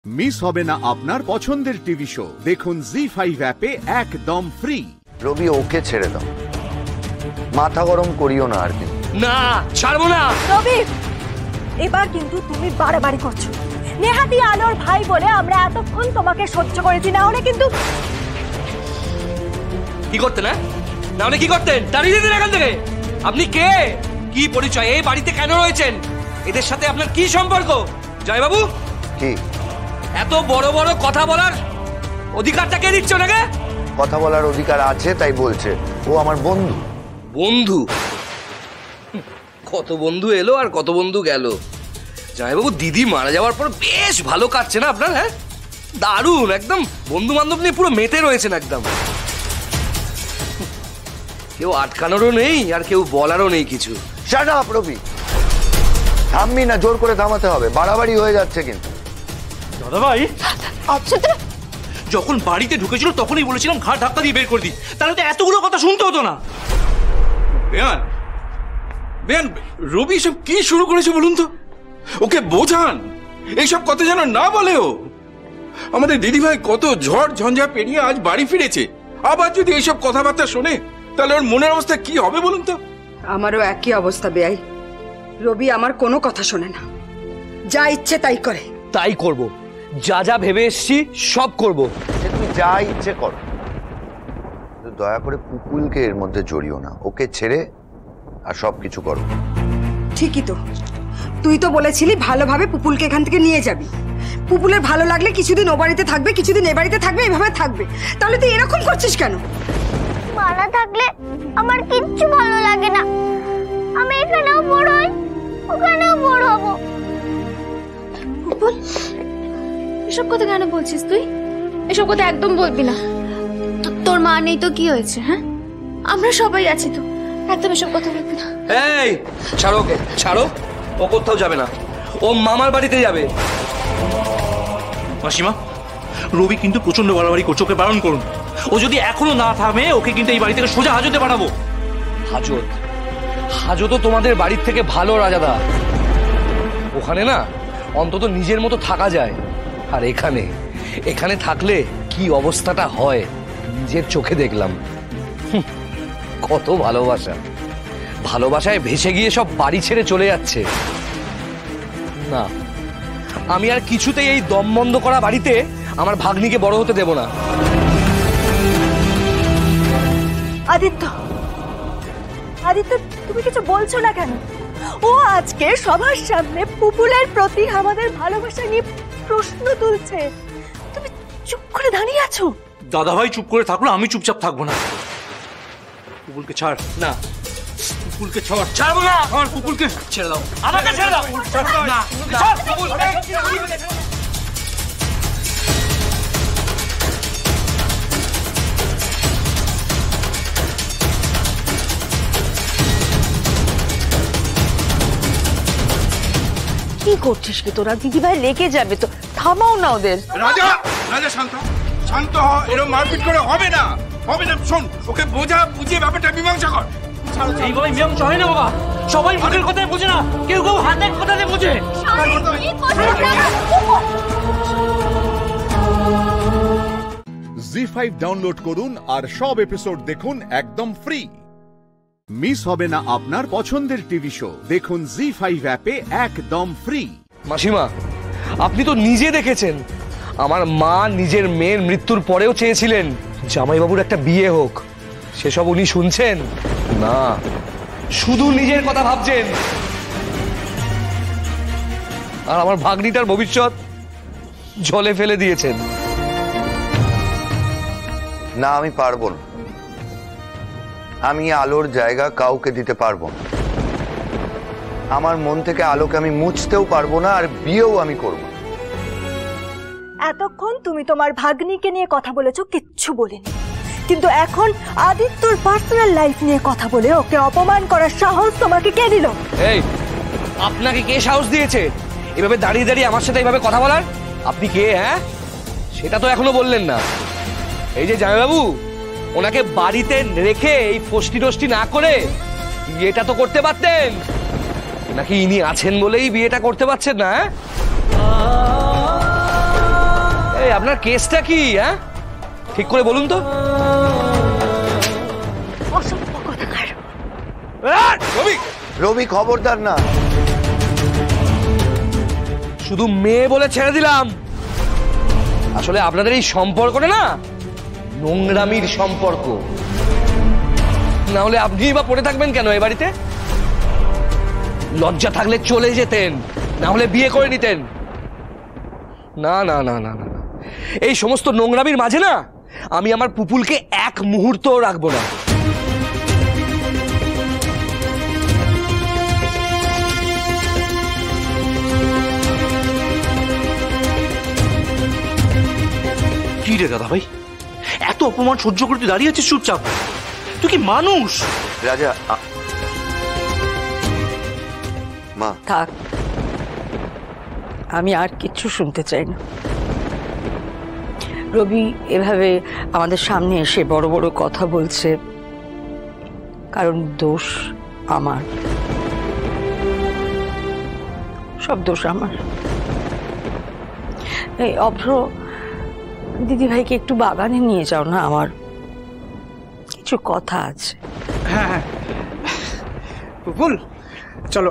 Miss হবে না আপনার পছন্দের টিভি শো। দেখুন জি5 অ্যাপে একদম ফ্রি। রবি, ওকে ছেড়ে দাও, মাথা গরম করিও না আর কিন্তু। না, ছাড়বো না। রবি, এবার কিন্তু তুমি বাড়াবাড়ি করছো। নেহাতি আলোর ভাই বলে আমরা এতক্ষণ তোমাকে সহ্য করেছি, না হলে কিন্তু কি করতেন? না হলে কি করতেন? তাড়িয়ে দিতেন এখান থেকে। আপনি কে? কি পরিচয়? এই বাড়িতে কেন রয়েছেন? এদের সাথে আপনার কি সম্পর্ক? জয় বাবু, কি এত বড় বড় কথা বলার অধিকারটা কে দিচ্ছে ওনাকে? কথা বলার অধিকার আছে তাই বলছে। ও আমার বন্ধু। বন্ধু? কত বন্ধু এলো আর কত বন্ধু গেল। জয়বাবু, দিদি মারা যাওয়ার পর বেশ ভালো কাটছে না আপনার? হ্যাঁ, দারুণ, একদম বন্ধু বান্ধব নিয়ে পুরো মেতে রয়েছেন একদম। কেউ আটকানোরও নেই আর কেউ বলারও নেই কিছু। শাট আপ রবি, থামবি না? জোর করে থামাতে হবে, বাড়াবাড়ি হয়ে যাচ্ছে কিন্তু। দাদা ভাই, আচ্ছা যখন বাড়িতে ঢুকেছিল তখনই বলেছিলাম ঘাট ধাক্কা দিয়ে বের করে দিই, তাহলে তো এতগুলো কথা শুনতে হতো না। বেয়ান, বেয়ান, রবি সব কি শুরু করেছে বলুন তো? ওকে বোঝান, এইসব কথা যেন না বলে। ও আমাদের দিদিভাই কত ঝড় ঝঞ্ঝা পেরিয়ে আজ বাড়ি ফিরেছে, আবার যদি এইসব কথাবার্তা শোনে তাহলে ওর মনের অবস্থা কি হবে বলুন তো? আমারও একই অবস্থা বেয়াই। রবি আমার কোনো কথা শোনে না, যা ইচ্ছে তাই করে। তাই করব, যা যা ভেবে এসছি সব করব। তুমি যা ইচ্ছে কর, দয়া করে পুকুলকে এর মধ্যে জড়িও না। ওকে ছেড়ে আর সবকিছু করো। ঠিকই তো, তুই তো বলেছিলি ভালোভাবে পুপুলকে এখান থেকে নিয়ে যাবি। পুপুলের ভালো লাগলে কিছুদিন ও বাড়িতে থাকবে, কিছুদিন এ বাড়িতে থাকবে, এভাবে থাকবে। তাহলে তুই এরকম করছিস কেন? মানা থাকলে আমার কিচ্ছু ভালো লাগে না। আমি এখানেও বড় হই, ওখানেও বড় হব। পুপুল, এসব কথা কেন বলছিস তুই? এসব কথা একদম বলবি না। তোর মা নেই তো কি হয়েছে? হ্যাঁ, আমরা সবাই আছি তো, একদম এসব কথা বলবি না। এই ছাড়ো ওকে, ছাড়ো। ও কোথাও যাবে না, ও মামার বাড়িতে যাবে। মাসিমা, রবি কিন্তু প্রচন্ড বাড়াবাড়ি করছে, ওকে বারণ করুন। ও যদি এখনো না থামে ওকে কিন্তু এই বাড়ি থেকে সোজা হাজতে পাঠাবো। হাজত? হাজতও তোমাদের বাড়ির থেকে ভালো রাজাদা। ওখানে না অন্তত নিজের মতো থাকা যায়, আর এখানে এখানে থাকলে কি অবস্থাটা হয় নিজের চোখে দেখলাম। কত ভালোবাসা, ভালোবাসায় ভেসে গিয়ে সব বাড়ি ছেড়ে চলে যাচ্ছে। না, আমি আর কিছুতেই এই দম বন্ধ করা বাড়িতে আমার ভাগ্নিকে বড় হতে দেব না। আদিত্য, আদিত্য, তুমি কিছু বলছো না কেন? ও আজকে সবার সামনে পুপুলের প্রতি আমাদের ভালোবাসা নিয়ে প্রশ্ন তুলছে, তুমি চুপ করে দাঁড়িয়ে আছো। দাদা ভাই চুপ করে থাকলো, আমি চুপচাপ থাকবো না। পুপুলকে ছাড়। না, পুপুলকে ছাড়। ছাড়বো না। আমার পুপুলকে ছেড়ে দাও, আমাকে ছেড়ে দাও। না, ছাড়, পুপুল। কি করছিস কি তোরা? দিদিভাই লেগে যাবে তো, থামাও না ওদের। রাজা, রাজা শান্ত, শান্ত হ। এরকম মারপিট করে হবে না, হবে না। শোন, ওকে বোঝা, বুঝিয়ে ব্যাপারটা মীমাংসা কর। এইভাবে মীমাংসা হয় না বাবা। সবাই মুখের কথায় বোঝে না, কেউ কেউ হাতের কথাতে বোঝে। জি5 ডাউনলোড করুন আর সব এপিসোড দেখুন একদম ফ্রি। মিস হবে না আপনার পছন্দের টিভি শো। দেখুন জি5 অ্যাপে একদম ফ্রি। মাসিমা, আপনি তো নিজে দেখেছেন, আমার মা নিজের মেয়ের মৃত্যুর পরেও চেয়েছিলেন জামাইবাবুর একটা বিয়ে হোক। সেসব উনি শুনছেন না, শুধু নিজের কথা ভাবছেন। আর আমার ভাগ্নিটার ভবিষ্যৎ জলে ফেলে দিয়েছেন। না, আমি পারবো না। আমি আলোর জায়গা কাউকে দিতে পারবো না। আমার মন থেকে আলোকে আমি মুছতেও পারবো না, আর বিয়েও আমি করবো না। এতক্ষণ তুমি তোমার ভাগ্নিকে নিয়ে কথা বলেছো, কিচ্ছু বলিনি, কিন্তু এখন আদিত্যর পার্সোনাল লাইফ নিয়ে কথা বলে ওকে অপমান করার সাহস তোমাকে কে দিল? এই, আপনাকে কে সাহস দিয়েছে এভাবে দাঁড়িয়ে দাঁড়িয়ে আমার সাথে এইভাবে কথা বলার? আপনি কে? হ্যাঁ, সেটা তো এখনো বললেন না। এই যে জামাইবাবু, ওনাকে বাড়িতে রেখে এই ফষ্টি টষ্টি না করে বিয়েটা তো করতে পারতেন, নাকি ইনি আছেন বলেই বিয়েটা করতে পারছেন না? আপনার কেসটা কি? হ্যাঁ, ঠিক করে বলুন তো। অসভ্য কথাকার। রবি, রবি খবরদার না। শুধু মেয়ে বলে ছেড়ে দিলাম, আসলে আপনাদের এই সম্পর্কটা না নোংরামির সম্পর্ক। না হলে আপনিই বা পড়ে থাকবেন কেন এই বাড়িতে? লজ্জা থাকলে চলে যেতেন, না হলে বিয়ে করে নিতেন। না না না না না, এই সমস্ত নোংরামির মাঝে না আমি আমার পুপুলকে এক মুহূর্ত রাখবো না। কি রে দাদা ভাই, এত অপমান সহ্য করে তুই দাঁড়িয়ে আছিস চুপচাপ? তুই কি মানুষ? রাজা, মা থাক, আমি আর কিচ্ছু শুনতে চাই না। রবি এভাবে আমাদের সামনে এসে বড় বড় কথা বলছে, কারণ দোষ আমার, সব দোষ আমার। এই অভ্র, দিদি ভাইকে একটু বাগানে নিয়ে যাও না, আমার কিছু কথা আছে। হ্যাঁ হ্যাঁ পুপুল, চলো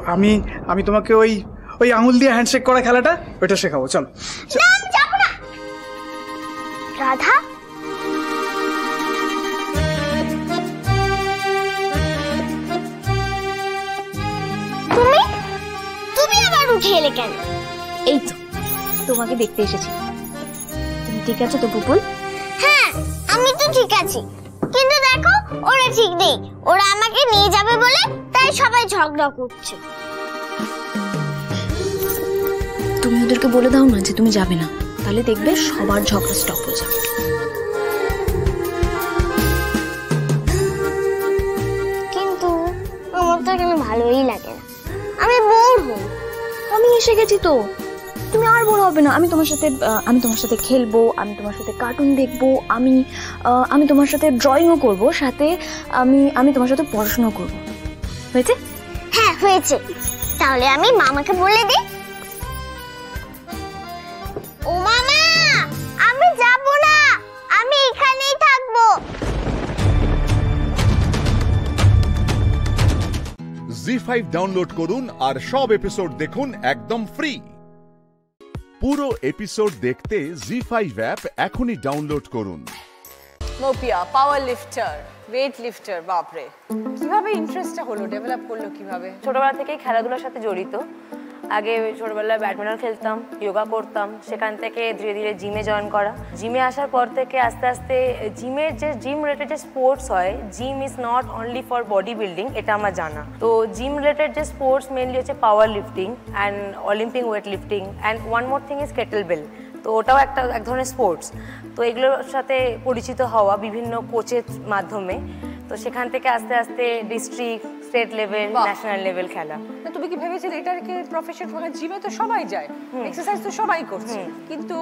আমি তোমাকে ওই আঙুল দিয়ে হ্যান্ডশেক করা খেলাটা ওইটা শেখাবো। চলো। রাধা, তুমি আবার উঠে এলে কেন? এই তো তোমাকে দেখতে এসেছি। তুমি ঠিক আছো তো পুপুল? হ্যাঁ, আমি তো ঠিক আছি, কিন্তু দেখো ওরা ঠিক নেই। ওরা আমাকে নিয়ে যাবে বলে তাই সবাই ঝগড়া করছে। তুমি ওদেরকে বলে দাও না যে তুমি যাবে না, তাহলে দেখবে সবার ঝগড়া স্টপ হয়ে যাবে। কিন্তু আমার তো এখানে ভালোই লাগে না, আমি বোর হই। আমি এসে গেছি তো, তুমি আর বড় হবে না। আমি তোমার সাথে খেলবো, আমি তোমার সাথে কার্টুন দেখবো, আমি তোমার সাথে ড্রয়িংও করবো, সাথে আমি তোমার সাথে পড়াশোনা করবো। হয়েছে? হ্যাঁ হয়েছে। তাহলে আমি মামাকে বলে দিই। ও মামা, আমি যাব না, আমি এখানেই থাকবো। জি5 ডাউনলোড করুন আর সব এপিসোড দেখুন একদম ফ্রি। পুরো এপিসোড দেখতে জি5 অ্যাপ এখনই ডাউনলোড করুন। নোপিয়া পাওয়ার লিফটার, ওয়েট লিফটার, বাপরে কিভাবে ইন্টারেস্টটা হলো, ডেভেলপ করলো কিভাবে? ছোটবেলা থেকেই খেলাধুলার সাথে জড়িত। আগে ছোটবেলায় ব্যাডমিন্টন খেলতাম, যোগা করতাম, সেখান থেকে ধীরে ধীরে জিমে জয়েন করা। জিমে আসার পর থেকে আস্তে আস্তে জিমের যে জিম রিলেটেড যে স্পোর্টস হয়, gym is not only for body building, এটা আমার জানা। তো জিম রিলেটেড যে স্পোর্টস মেনলি হচ্ছে power lifting and Olympic weight lifting and one more thing is kettlebell. তো ওটাও এক ধরনের স্পোর্টস। তো এগুলোর সাথে পরিচিত হওয়া বিভিন্ন কোচের মাধ্যমে, তো সেখান থেকে আস্তে আস্তে district, state level, national level খেলা। তুমি কি ভেবেছিলে এটাকে প্রফেশন? জিমে তো সবাই যায়, এক্সারসাইজ তো সবাই করছে, কিন্তু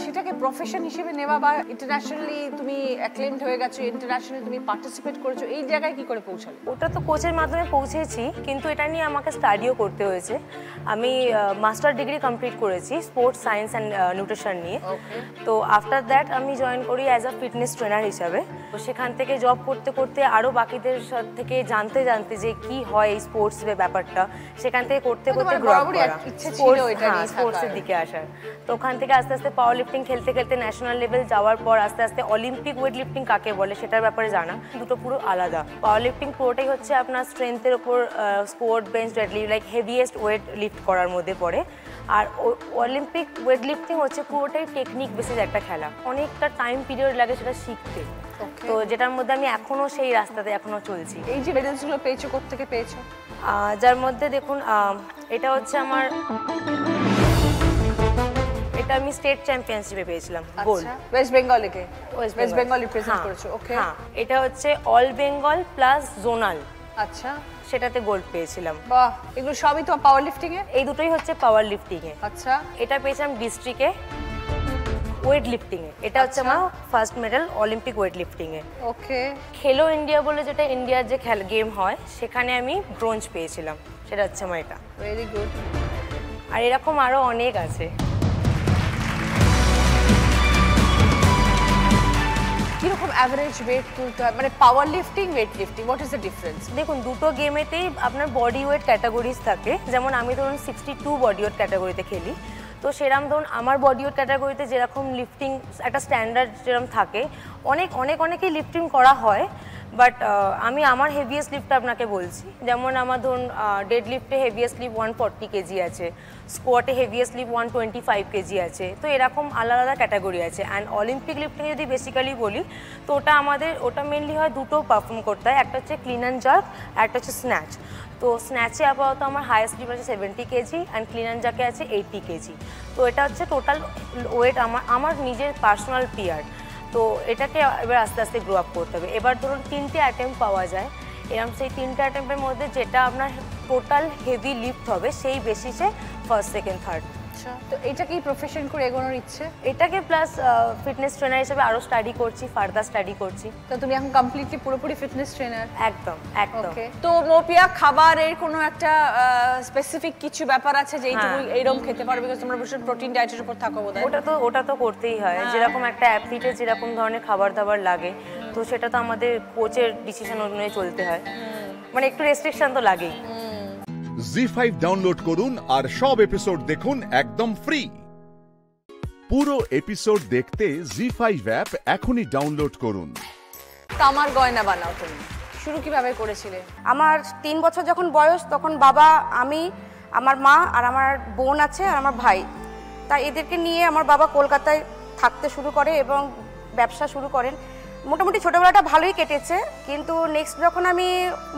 সেটাকে প্রফেশন হিসেবে নেওয়া বা ইন্টারন্যাশনালি তুমি অ্যাক্লেমড হয়ে গেছো, ইন্টারন্যাশনালি তুমি পার্টিসিপেট করেছো, এই জায়গায় কি করে পৌঁছালে? ওটা তো কোচের মাধ্যমে পৌঁছেছি, কিন্তু এটা নিয়ে আমাকে স্টাডিও করতে হয়েছে। আমি মাস্টার ডিগ্রি কমপ্লিট করেছি স্পোর্টস সায়েন্স অ্যান্ড নিউট্রিশন নিয়ে। তো আফটার দ্যাট আমি জয়েন করি অ্যাজ আ ফিটনেস ট্রেনার হিসাবে। তো সেখান থেকে জব করতে করতে আরও বাকিদের থেকে জানতে যে কি হয় এই স্পোর্টস ব্যাপারটা, সেখান থেকে করতে করতে স্পোর্টসের দিকে আসার। তো ওখান থেকে আস্তে আস্তে পাওয়ার লিফটিং খেলতে খেলতে ন্যাশনাল লেভেল যাওয়ার পর আস্তে আস্তে অলিম্পিক ওয়েট লিফটিং কাকে বলে সেটার ব্যাপারে জানা। দুটো পুরো আলাদা। পাওয়ার লিফটিং পুরোটাই হচ্ছে আপনার স্ট্রেংথের ওপর squat, bench, deadlift, like heaviest weight lift করার মধ্যে পড়ে। আর অলিম্পিক ওয়েট লিফটিং হচ্ছে পুরোটাই টেকনিক বেসিস একটা খেলা, অনেকটা টাইম পিরিয়ড লাগে সেটা শিখতে। তো যেটার মধ্যে আমি এখনো সেই রাস্তাতে এখনো চলছি। এই যে মেডেলসগুলো পেয়েছো, কোত্থেকে পেয়েছো? যার মধ্যে দেখুন, এটা হচ্ছে আমার, এটা আমি স্টেট চ্যাম্পিয়নশিপে পেয়েছিলাম গোল্ড। ওয়েস্ট বেঙ্গলকে, ওয়েস্ট বেঙ্গল রিপ্রেজেন্ট করেছো। ওকে, হ্যাঁ, এটা হচ্ছে অল বেঙ্গল প্লাস জোনাল। আচ্ছা, সেটাতে গোল্ড পেয়েছিলাম। বাহ, এগুলো সবই তো পাওয়ার লিফটিং এ? এই দুটোই হচ্ছে পাওয়ার লিফটিং এ। আচ্ছা, এটা পেয়েছিলাম ডিস্ট্রিক্টে ওয়েট লিফটিং এ। এটা হচ্ছে আমার first medal Olympic weight lifting এ। ওকে, খেলো ইন্ডিয়া বলে যেটা ইন্ডিয়ার যে গেম হয়, সেখানে আমি ব্রোঞ্জ পেয়েছিলাম। সেটা হচ্ছে আমার এটা। Very good. আর এরকম আরো অনেক আছে। অ্যাভারেজ ওয়েট তুলতে হয়, মানে পাওয়ার lifting, weight lifting, what is the difference? দেখুন, দুটো গেমেতেই আপনার বডি ওয়েট ক্যাটাগরিজ থাকে। যেমন আমি ধরুন 62 বডি ওয়েট ক্যাটাগরিতে খেলি, তো সেরকম ধরুন আমার বডি ওয়েট ক্যাটাগরিতে যেরকম লিফটিং একটা স্ট্যান্ডার্ড যেরকম থাকে, অনেকেই লিফটিং করা হয়। বাট আমি আমার হেভিয়েস্ট লিফট আপনাকে বলছি। যেমন আমার ধরুন ডেড লিফটে হেভিয়েস্ট লিফট 140 কেজি আছে, স্কোয়াটে হেভিয়েস্ট লিফট 125 কেজি আছে। তো এরকম আলাদা আলাদা ক্যাটাগরি আছে। অ্যান্ড অলিম্পিক লিফটিং যদি বেসিক্যালি বলি, তো ওটা মেনলি হয় দুটো পারফর্ম করতে হয়, একটা হচ্ছে ক্লিন অ্যান্ড জার্ক, আর একটা হচ্ছে স্ন্যাচ। তো স্ন্যাচে আপাতত আমার হায়েস্ট লিফট আছে 70 কেজি, অ্যান্ড ক্লিন অ্যান্ড জার্কে আছে 80 কেজি। তো এটা হচ্ছে টোটাল ওয়েট আমার নিজের পার্সোনাল পিয়ার। তো এটাকে এবার আস্তে আস্তে গ্রো আপ করতে হবে। এবার ধরুন 3টে অ্যাটেম্প পাওয়া যায়, এরকম সেই 3টে অ্যাটেম্পের মধ্যে যেটা আপনার টোটাল হেভি লিফট হবে সেই বেসিসে ফার্স্ট, সেকেন্ড, থার্ড। তো এটা কি প্রফেশন করে এগোনোর ইচ্ছে? এটাকে প্লাস ফিটনেস ট্রেনার হিসেবে আরও স্টাডি করছি, ফার্দার স্টাডি করছি। তো তুমি এখন কমপ্লিটলি পুরোপুরি ফিটনেস ট্রেনার? একদম। ওকে। তো মৌপিয়া, খাবারের কোনো একটা স্পেসিফিক কিছু ব্যাপার আছে যে এইরকম খেতে পারবে? বিকজ তোমরা ভীষণ প্রোটিন ডায়েটের উপর থাকো বোধহয়। ওটা তো করতেই হয়। যেরকম একটা অ্যাথলিটের যেরকম ধরনের খাবার দাবার লাগে, তো সেটা তো আমাদের কোচের ডিসিশন অনুযায়ী চলতে হয়, মানে একটু রেস্ট্রিকশন তো লাগেই। জি5 ডাউনলোড করুন আর সব এপিসোড দেখুন একদম ফ্রি। পুরো এপিসোড দেখতে জি5 অ্যাপ এখনই ডাউনলোড করুন। তামার গয়না বানাও তুমি শুরু কিভাবে করেছিলে? আমার 3 বছর যখন বয়স, তখন বাবা, আমি, আমার মা আর আমার বোন আছে আর আমার ভাই, তা এদেরকে নিয়ে আমার বাবা কলকাতায় থাকতে শুরু করে এবং ব্যবসা শুরু করেন। মোটামুটি ছোটোবেলাটা ভালোই কেটেছে, কিন্তু নেক্সট যখন আমি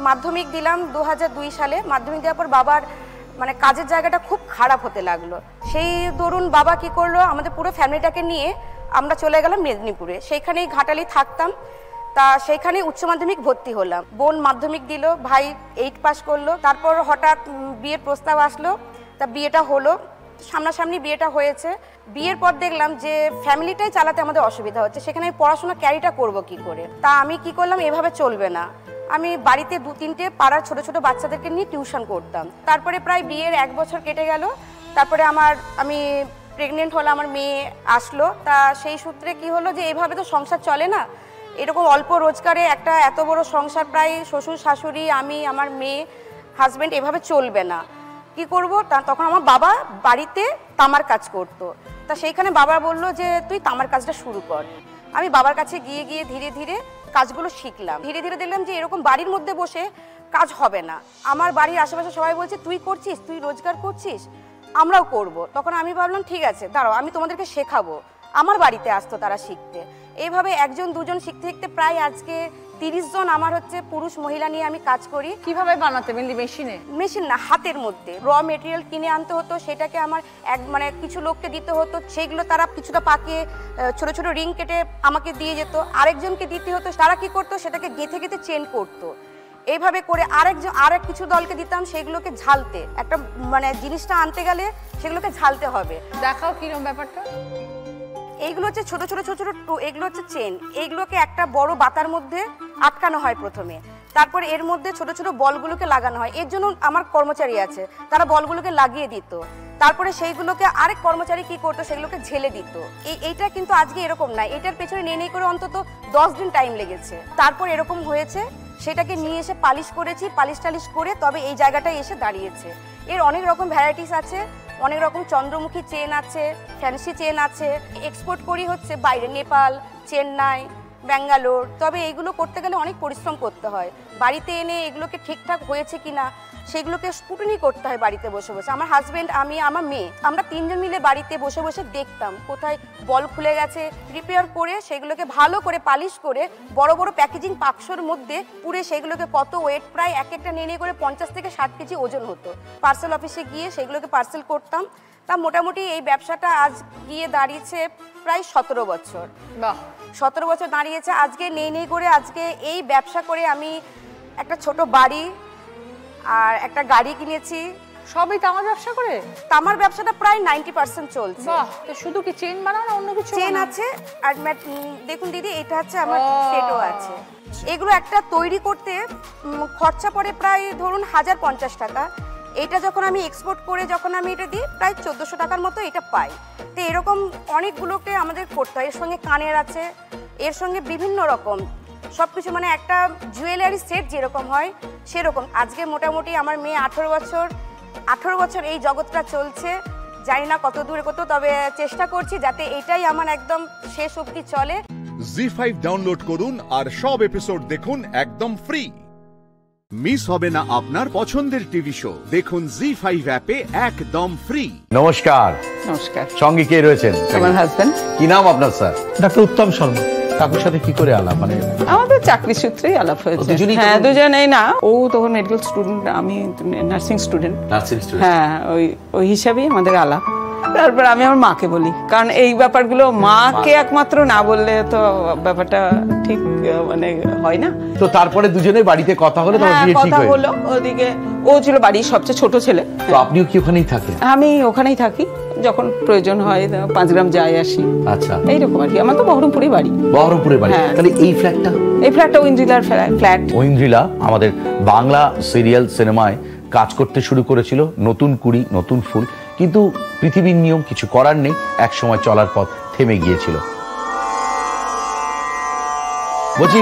মাধ্যমিক দিলাম 2002 সালে, মাধ্যমিক দেওয়ার পর বাবার মানে কাজের জায়গাটা খুব খারাপ হতে লাগলো। সেই দরুন বাবা কি করলো, আমাদের পুরো ফ্যামিলিটাকে নিয়ে আমরা চলে গেলাম মেদিনীপুরে। সেইখানেই ঘাটালি থাকতাম। তা সেইখানেই উচ্চ মাধ্যমিক ভর্তি হলাম। বোন মাধ্যমিক দিল, ভাই 8 পাস করলো। তারপর হঠাৎ বিয়ের প্রস্তাব আসলো, তা বিয়েটা হলো, সামনাসামনি বিয়েটা হয়েছে। বিয়ের পর দেখলাম যে ফ্যামিলিটাই চালাতে আমাদের অসুবিধা হচ্ছে, সেখানে আমি পড়াশোনা ক্যারিটা করব কি করে। তা আমি কি করলাম, এভাবে চলবে না। আমি বাড়িতে 2-3টে পাড়ার ছোট ছোট বাচ্চাদেরকে নিয়ে টিউশন করতাম। তারপরে প্রায় বিয়ের 1 বছর কেটে গেল। তারপরে আমি প্রেগনেন্ট হলাম, আমার মেয়ে আসলো। তা সেই সূত্রে কি হলো যে এইভাবে তো সংসার চলে না। এরকম অল্প রোজগারে একটা এত বড় সংসার, প্রায় শ্বশুর শাশুড়ি, আমি, আমার মেয়ে, হাজব্যান্ড, এভাবে চলবে না। কি করব? তখন আমার বাবা বাড়িতে তামার কাজ করতো। তা সেইখানে বাবা বলল যে তুই তামার কাজটা শুরু কর। আমি বাবার কাছে গিয়ে ধীরে ধীরে কাজগুলো শিখলাম। ধীরে ধীরে দেখলাম যে এরকম বাড়ির মধ্যে বসে কাজ হবে না। আমার বাড়ির আশেপাশে সবাই বলছে তুই করছিস, তুই রোজগার করছিস, আমরাও করব। তখন আমি ভাবলাম ঠিক আছে, দাঁড়াও, আমি তোমাদেরকে শেখাবো। আমার বাড়িতে আসতো তারা শিখতে। এইভাবে 1-2 শিখতে শিখতে প্রায় আজকে 30 জন আমার পুরুষ মহিলা নিয়ে আমি কাজ করি। কিভাবে বানাতে? মেশিনে? মেশিন না, হাতের মধ্যে র মেটেরিয়াল কিনে আনতে হতো, সেটাকে আমার কিছু লোককে দিতে হতো। সেইগুলো তারা কিছুটা পাকিয়ে ছোট ছোট রিং কেটে আমাকে দিয়ে যেত। আরেকজনকে দিতে হতো, তারা কি করতো, সেটাকে গেঁথে গেঁথে চেন করতো। এইভাবে করে আরেক কিছু দলকে দিতাম, সেগুলোকে ঝালতে, একটা জিনিসটা আনতে গেলে সেগুলোকে ঝালতে হবে। দেখাও কিরকম ব্যাপারটা। এইগুলো হচ্ছে ছোট ছোট এগুলো হচ্ছে চেন। এইগুলোকে একটা বড় বাতার মধ্যে আটকানো হয় প্রথমে, তারপর এর মধ্যে ছোট ছোট বলগুলোকে লাগানো হয়। এর জন্য আমার কর্মচারী আছে, তারা বলগুলোকে লাগিয়ে দিত। তারপরে সেইগুলোকে আরেক কর্মচারী কি করতো, সেগুলোকে ঝেলে দিত। এইটা কিন্তু আজকে এরকম না, এটার পেছনে নেই করে অন্তত 10 দিন টাইম লেগেছে। তারপর এরকম হয়েছে, সেটাকে নিয়ে এসে পালিশ করেছি, পালিশ টালিশ করে তবে এই জায়গাটায় এসে দাঁড়িয়েছে। এর অনেক রকম ভ্যারাইটিস আছে, অনেক রকম চন্দ্রমুখী চেন আছে, ফ্যান্সি চেন আছে। এক্সপোর্ট করি হচ্ছে বাইরে, নেপাল, চেন্নাই, ব্যাঙ্গালোর। তবে এইগুলো করতে গেলে অনেক পরিশ্রম করতে হয়। বাড়িতে এনে এগুলোকে ঠিকঠাক হয়েছে কিনা সেগুলোকে স্কুটনি করতে হয় বাড়িতে বসে বসে। আমার হাজব্যান্ড, আমি, আমার মেয়ে, আমরা 3 জন মিলে বাড়িতে বসে বসে দেখতাম কোথায় বল খুলে গেছে। রিপেয়ার করে সেগুলোকে ভালো করে পালিশ করে বড় বড় প্যাকেজিং বাক্সর মধ্যে পুরে সেগুলোকে কত ওয়েট, প্রায় এক একটা নিয়ে করে 50 থেকে 60 কেজি ওজন হতো। পার্সেল অফিসে গিয়ে সেগুলোকে পার্সেল করতাম। তা মোটামুটি এই ব্যবসাটা আজ গিয়ে দাঁড়িয়েছে প্রায় 17 বছর। বাহ, 17 বছর দাঁড়িয়েছে। আজকে নেই করে আজকে এই ব্যবসা করে আমি একটা ছোট বাড়ি আর একটা গাড়ি কিনেছি। সবই তামার ব্যবসা করে? তামার ব্যবসাটা প্রায় 90% চলছে। বাহ, তো শুধু কি চেন বানাও না অন্য কিছু? চেন আছে, আর দেখুন দিদি, এটা হচ্ছে আমার সেটও আছে। এগুলো একটা তৈরি করতে খরচা পড়ে প্রায় ধরুন 1050 টাকা। এটা যখন আমি এক্সপোর্ট করে যখন আমি এটা দিই প্রায় 1400 টাকার মতো এটা পাই। তো এরকম অনেকগুলোকে আমাদের করতে হয়। এর সঙ্গে কানের আছে, এর সঙ্গে বিভিন্ন রকম সব কিছু, মানে একটা জুয়েলারি সেট যেরকম হয় সেরকম। আজকে মোটামুটি আমার মেয়ে 18 বছর এই জগৎটা চলছে, জানি না কত দূরে কত, তবে চেষ্টা করছি যাতে এটাই আমার একদম শেষ অবধি চলে। জি5 ডাউনলোড করুন আর সব এপিসোড দেখুন একদম ফ্রি। মিস হবে না আপনার পছন্দের টিভি শো, দেখুন জি5 অ্যাপে একদম ফ্রি। নমস্কার। নমস্কার। সঙ্গে কে রয়েছেন? আমার হাজবেন্ড। কি নাম আপনার স্যার? ডক্টর উত্তম শর্মা। কাকুর সাথে কি করে আলাপ? মানে আমাদের চাকরি সূত্রেই আলাপ হয়েছে। হ্যাঁ, দুজনেই না, ও তখন মেডিকেল স্টুডেন্ট, আমি নার্সিং স্টুডেন্ট। হ্যাঁ, ওই হিসাবেই আমাদের আলাপ। তারপর আমি আমার মাকে বলি, কারণ এই ব্যাপারগুলো মাকে একমাত্র না বললে তো ব্যাপারটা ঠিক মানে হয় না। তো তারপরে দুজনের বাড়িতে কথা হলো, তোমার বিয়ে ঠিক হলো। ওদিকে ও ছিল বাড়ির সবচেয়ে ছোট ছেলে। তো আপনিও কি ওখানেই থাকেন? আমি ওখানেই থাকি, যখন প্রয়োজন হয় 5 গ্রাম যাই আসি। আচ্ছা, এইরকম আর কি। আমার তো বহরমপুরে বাড়ি। বহরমপুরে বাড়ি। তাহলে এই ফ্ল্যাটটা ঐন্দ্রিলার ফ্ল্যাট। ঐন্দ্রিলা আমাদের বাংলা সিরিয়াল সিনেমায় কাজ করতে শুরু করেছিল, নতুন কুড়ি নতুন ফুল, কিন্তু পৃথিবীর নিয়ম, কিছু করার নেই, এক সময় চলার পথ থেমে গিয়েছিল। বলছি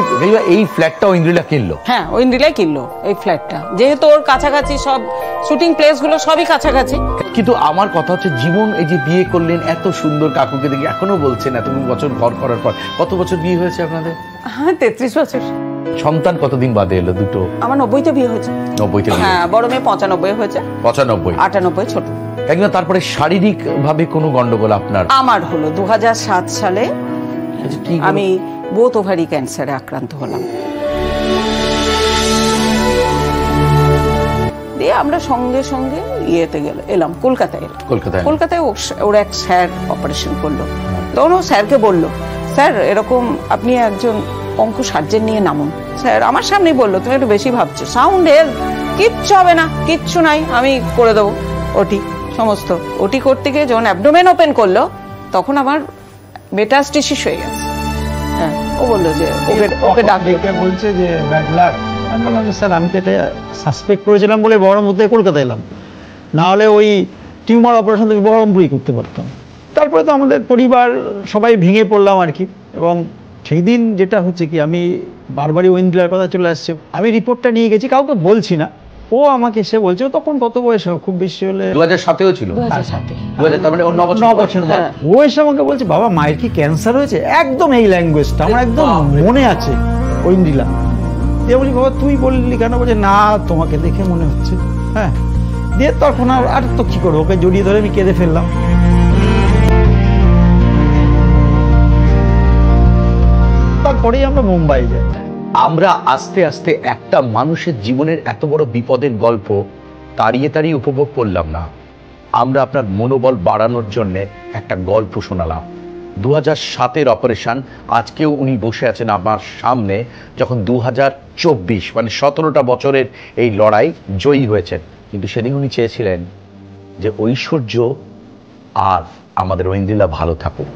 এই ফ্ল্যাটটা ঐন্দ্রিলা কিনলো? হ্যাঁ, ঐন্দ্রিলাই কিনলো এই ফ্ল্যাটটা, যেহেতু ওর কাছাকাছি সব শুটিং প্লেস গুলো সবই কাছাকাছি। কিন্তু আমার কথা হচ্ছে, জীবন এই যে বিয়ে করলেন, এত সুন্দর কাকুকে দেখে এখনো বলছেন এত বছর ঘর করার পর, কত বছর বিয়ে হয়েছে আপনাদের? হ্যাঁ, 33 বছর। সন্তান কতদিন বাদে এলো? দুটো। আমার 90-তে বিয়ে হয়েছে। 90-তে? হ্যাঁ, বড় মেয়ে 95 হয়েছে। 95? 98 ছোট। একদম। তারপরে শারীরিক ভাবে কোনো গন্ডগোল আপনার? আমার হলো 2007 সালে। আমি বোথ ওভারি ক্যান্সারে আক্রান্ত হলাম। দিয়ে আমরা সঙ্গে সঙ্গে ইয়েতে এলাম, কলকাতায়। কলকাতায় ওর এক স্যার অপারেশন করলো। তখন ও স্যারকে বললো, স্যার এরকম আপনি একজন অঙ্ক সার্জন নিয়ে নামুন। স্যার আমার সামনেই বললো, তুমি একটু বেশি ভাবছো, সাউন্ডের কিচ্ছু হবে না, কিচ্ছু নাই, আমি করে দেবো ওটি সমস্ত। ওটি করতে গিয়ে যখন অ্যাবডোমেন ওপেন করলো, তখন আমার মেটাস্টেসিস হয়ে গেছে। হ্যাঁ, ও বললো যে ওকে ডাকবে, বলছে যে ব্যাড লাক। আমি বললাম, স্যার আমি তো এটা সাসপেক্ট করেছিলাম বলে বহরমপুর থেকে কলকাতা এলাম, না হলে ওই টিউমার অপারেশন থেকে বহরমপুরই করতে পারতাম। তারপরে তো আমাদের পরিবার সবাই ভেঙে পড়লাম আর কি। এবং সেই দিন যেটা হচ্ছে কি, আমি বারবারই ঐন্দ্রিলার কথা চলে আসছে, আমি রিপোর্টটা নিয়ে গেছি, কাউকে বলছি না। ও আমাকে এসে বলছে, তখন কত বয়স, খুব বেশি হলে 2007-এও ছিল। 2007 তার মানে 9 বছর। ও এসে আমাকে বলছে, বাবা মায়ের কি ক্যান্সার হয়েছে? একদম এই ল্যাঙ্গুয়েজটা আমার একদম মনে আছে। ঐন্দ্রিলা দিয়ে বলি, বাবা তুই বললি কেন? বলছে, না তোমাকে দেখে মনে হচ্ছে। হ্যাঁ, দিয়ে তখন আর তো কি করবো, ওকে জড়িয়ে ধরে আমি কেঁদে ফেললাম। তারপরেই আমরা মুম্বাই যাই। আমরা আস্তে আস্তে একটা মানুষের জীবনের এত বড় বিপদের গল্প তাড়িয়ে তাড়িয়ে উপভোগ করলাম না, আমরা আপনার মনোবল বাড়ানোর জন্য একটা গল্প শোনালাম। 2007-এর অপারেশন, আজকেও উনি বসে আছেন আমার সামনে, যখন 2024 মানে 17টা বছরের এই লড়াই জয়ী হয়েছেন। কিন্তু সেদিন উনি চেয়েছিলেন যে ঐশ্বর্য আর আমাদের ঐন্দ্রিলা ভালো থাকুক।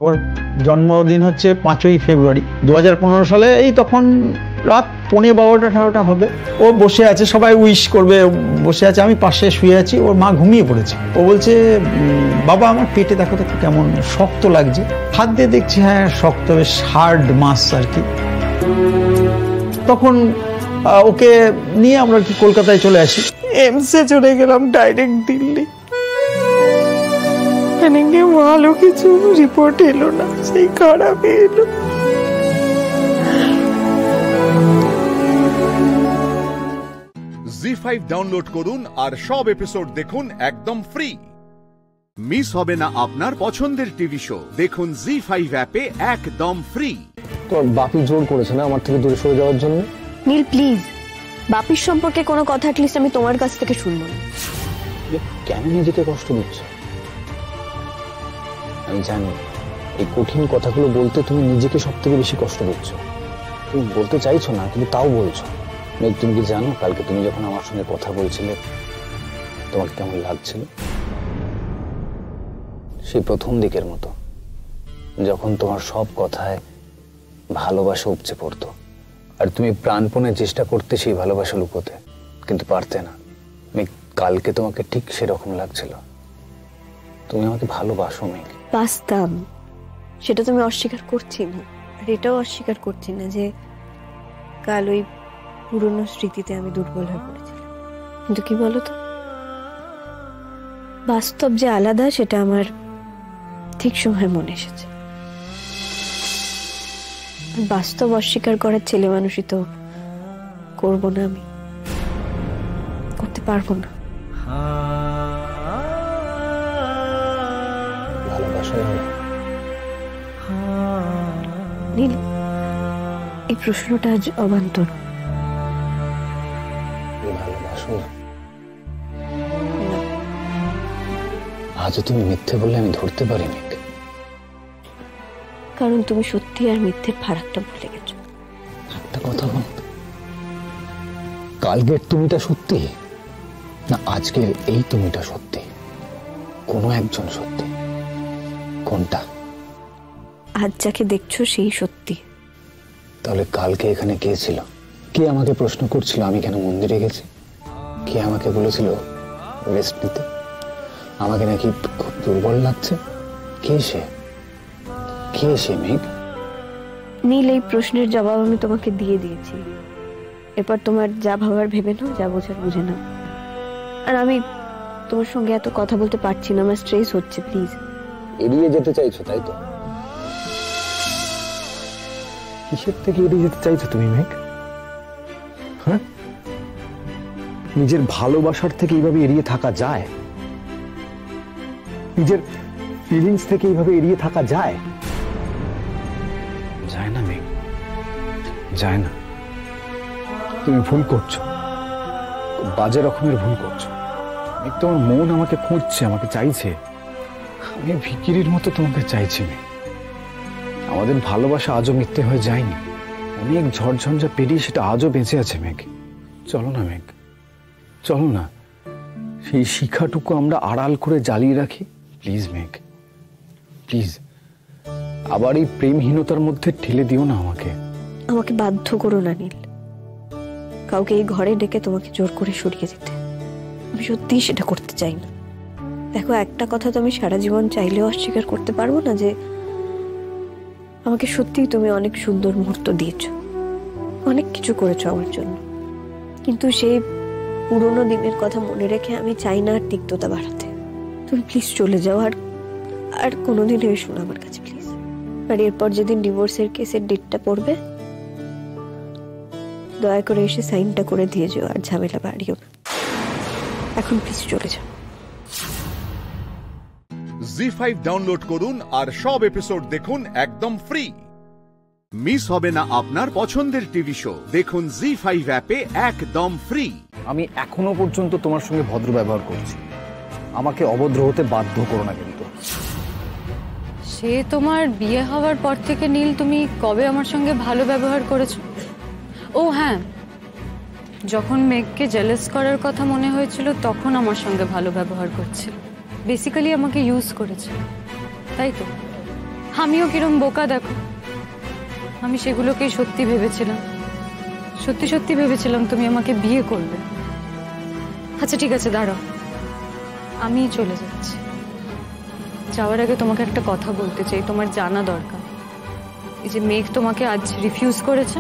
ওর জন্মদিন হচ্ছে 5ই ফেব্রুয়ারি 2015 সালে। এই তখন রাত 12:30 হবে। ও বসে আছে, সবাই উইশ করবে, বসে আছে, আমি পাশে শুয়ে আছি, ওর মা ঘুমিয়ে পড়েছে। ও বলছে, বাবা আমার পেটে দেখো তো কেমন শক্ত লাগছে। হাত দিয়ে দেখছি, হ্যাঁ শক্ত, বেশ হার্ড মাস আর কি। তখন ওকে নিয়ে আমরা কি কলকাতায় চলে আসি। এমসে চলে গেলাম ডাইরেক্ট দিল্লি। ভালো কিছু রিপোর্ট এলো না, সেই খারাপ এলো। জি5 ডাউনলোড করুন আর সব এপিসোড দেখুন একদম ফ্রি। মিস হবে না আপনার পছন্দের টিভি শো, দেখুন জি5 অ্যাপে একদম ফ্রি। তোর বাপি জোর করেছে না আমার থেকে দূরে সরে যাওয়ার জন্য? নীল প্লিজ, বাপির সম্পর্কে কোনো কথা অ্যাটলিস্ট আমি তোমার কাছ থেকে শুনবো না। কেন নিজেকে কষ্ট দিচ্ছ? আমি জানি এই কঠিন কথাগুলো বলতে তুমি নিজেকে সব থেকে বেশি কষ্ট দিচ্ছ। তুমি বলতে চাইছো না, কিন্তু তাও বলছো। তুমি কি জানো কালকে তুমি যখন আমার সঙ্গে কথা বলছিলে তোমাকে কেমন লাগছিল? সেই প্রথম দিকের মতো, যখন তোমার সব কথায় ভালোবাসা উপচে পড়তো আর তুমি প্রাণপণে চেষ্টা করতে সেই ভালোবাসা লুকোতে, কিন্তু পারতে না। আমি কালকে তোমাকে ঠিক সেরকম লাগছিল। তুমি আমাকে ভালোবাসো মেঘ। বাসতাম, সেটা তো আমি অস্বীকার করছি না, আর এটাও অস্বীকার করছি না যে কাল ওই পুরনো স্মৃতিতে আমি দুর্বল হয়ে পড়েছিলাম। কিন্তু কি বলতো, বাস্তব যে আলাদা সেটা আমার ঠিক সময় মনে এসেছে। বাস্তব অস্বীকার করার ছেলে মানুষই তো করবো না, আমি করতে পারবো না। নীল, এই প্রশ্নটা আজ অবান্তর। আজও তুমি মিথ্যে বললে আমি ধরতে পারিনি, কারণ তুমি সত্যি আর মিথ্যের ফারাকটা ভুলে গেছো। একটা কথা বল, কালকের তুমিটা সত্যি না আজকের এই তুমিটা সত্যি? কোনো একজন সত্যি, কোনটা? আজ যাকে দেখছো সেই সত্যি। তাহলে কালকে এখানে কে ছিল? কে আমাকে প্রশ্ন করছিল আমি কেন মন্দিরে গেছি? কে আমাকে বলেছিল রেস্ট নিতে? আমাকে নাকি খুব দুর্বল লাগছে? কে সে? কে সে মেঘ? নীল, এই প্রশ্নের জবাব আমি তোমাকে দিয়ে দিয়েছি। এরপর তোমার যা ভাবার ভেবে নাও, যা বোঝার বুঝে নাও। আর আমি তোমার সঙ্গে এত কথা বলতে পারছি না, আমার স্ট্রেস হচ্ছে। প্লিজ। এড়িয়ে যেতে চাইছো তাই তো? কিসের থেকে এড়িয়ে যেতে চাইছো তুমি মেঘ? হ্যাঁ, নিজের ভালোবাসার থেকে এইভাবে এড়িয়ে থাকা যায়? নিজের ফিলিংস থেকে এইভাবে এড়িয়ে থাকা যায়? যায় না মেঘ, যায় না। তুমি ভুল করছো, বাজে রকমের ভুল করছো। মেঘ, তোমার মন আমাকে খুঁজছে, আমাকে চাইছে। আমি ভিকিরির মতো তোমাকে চাইছি মেঘ। আমাদের ভালোবাসা আজও মিথ্যে হয়ে যায়নি। অনেক ঝড়ঝঞ্ঝা পেরিয়ে সেটা আজও বেঁচে আছে মেঘ। চলো না মেঘ, চলো না, সেই শিখাটুকু আমরা আড়াল করে জ্বালিয়ে রাখি। প্লিজ মেঘ, প্লিজ। আবার এই প্রেমহীনতার মধ্যে ঠেলে দিও না আমাকে। আমাকে বাধ্য করো না নীল, কাউকে এই ঘরে ডেকে তোমাকে জোর করে সরিয়ে দিতে। আমি সত্যিই সেটা করতে চাই না। দেখো, একটা কথা তো আমি সারা জীবন চাইলেও অস্বীকার করতে পারবো না, যে আমাকে সত্যিই তুমি অনেক সুন্দর মুহূর্ত দিয়েছো, অনেক কিছু করেছো আমার জন্য। কিন্তু সেই পুরোনো দিনের কথা মনে রেখে আমি চাই না আর তিক্ততা বাড়াতে। তুমি প্লিজ চলে যাও, আর কোনোদিন এসো না আমার কাছে প্লিজ। আর এরপর যেদিন ডিভোর্সের কেসের ডেটটা পড়বে, দয়া করে এসে সাইনটা করে দিয়ে যাও, আর ঝামেলা বাড়িও না। এখন প্লিজ চলে যাও। জি5 ডাউনলোড করুন আর সব এপিসোড দেখুন একদম ফ্রি। মিস হবে না আপনার পছন্দের টিভি শো, দেখুন জি5 অ্যাপে একদম ফ্রি। আমি এখনো পর্যন্ত তোমার সঙ্গে ভদ্র ব্যবহার করছি, আমাকে অভদ্র হতে বাধ্য করো না কিন্তু। সে তোমার বিয়ে হওয়ার পর থেকে নীল, তুমি কবে আমার সঙ্গে ভালো ব্যবহার করেছো? ও হ্যাঁ, যখন মেঘকে জেলাস করার কথা মনে হয়েছিল তখন আমার সঙ্গে ভালো ব্যবহার করছিল। বেসিক্যালি আমাকে ইউজ করেছিল, তাই তো? আমিও কিরম বোকা দেখো, আমি সেগুলোকেই সত্যি ভেবেছিলাম, সত্যি সত্যি ভেবেছিলাম তুমি আমাকে বিয়ে করবে। আচ্ছা ঠিক আছে, দাঁড়াও, আমি চলে যাচ্ছি। যাওয়ার আগে তোমাকে একটা কথা বলতে চাই, তোমার জানা দরকার। এই যে মেঘ তোমাকে আজ রিফিউজ করেছে,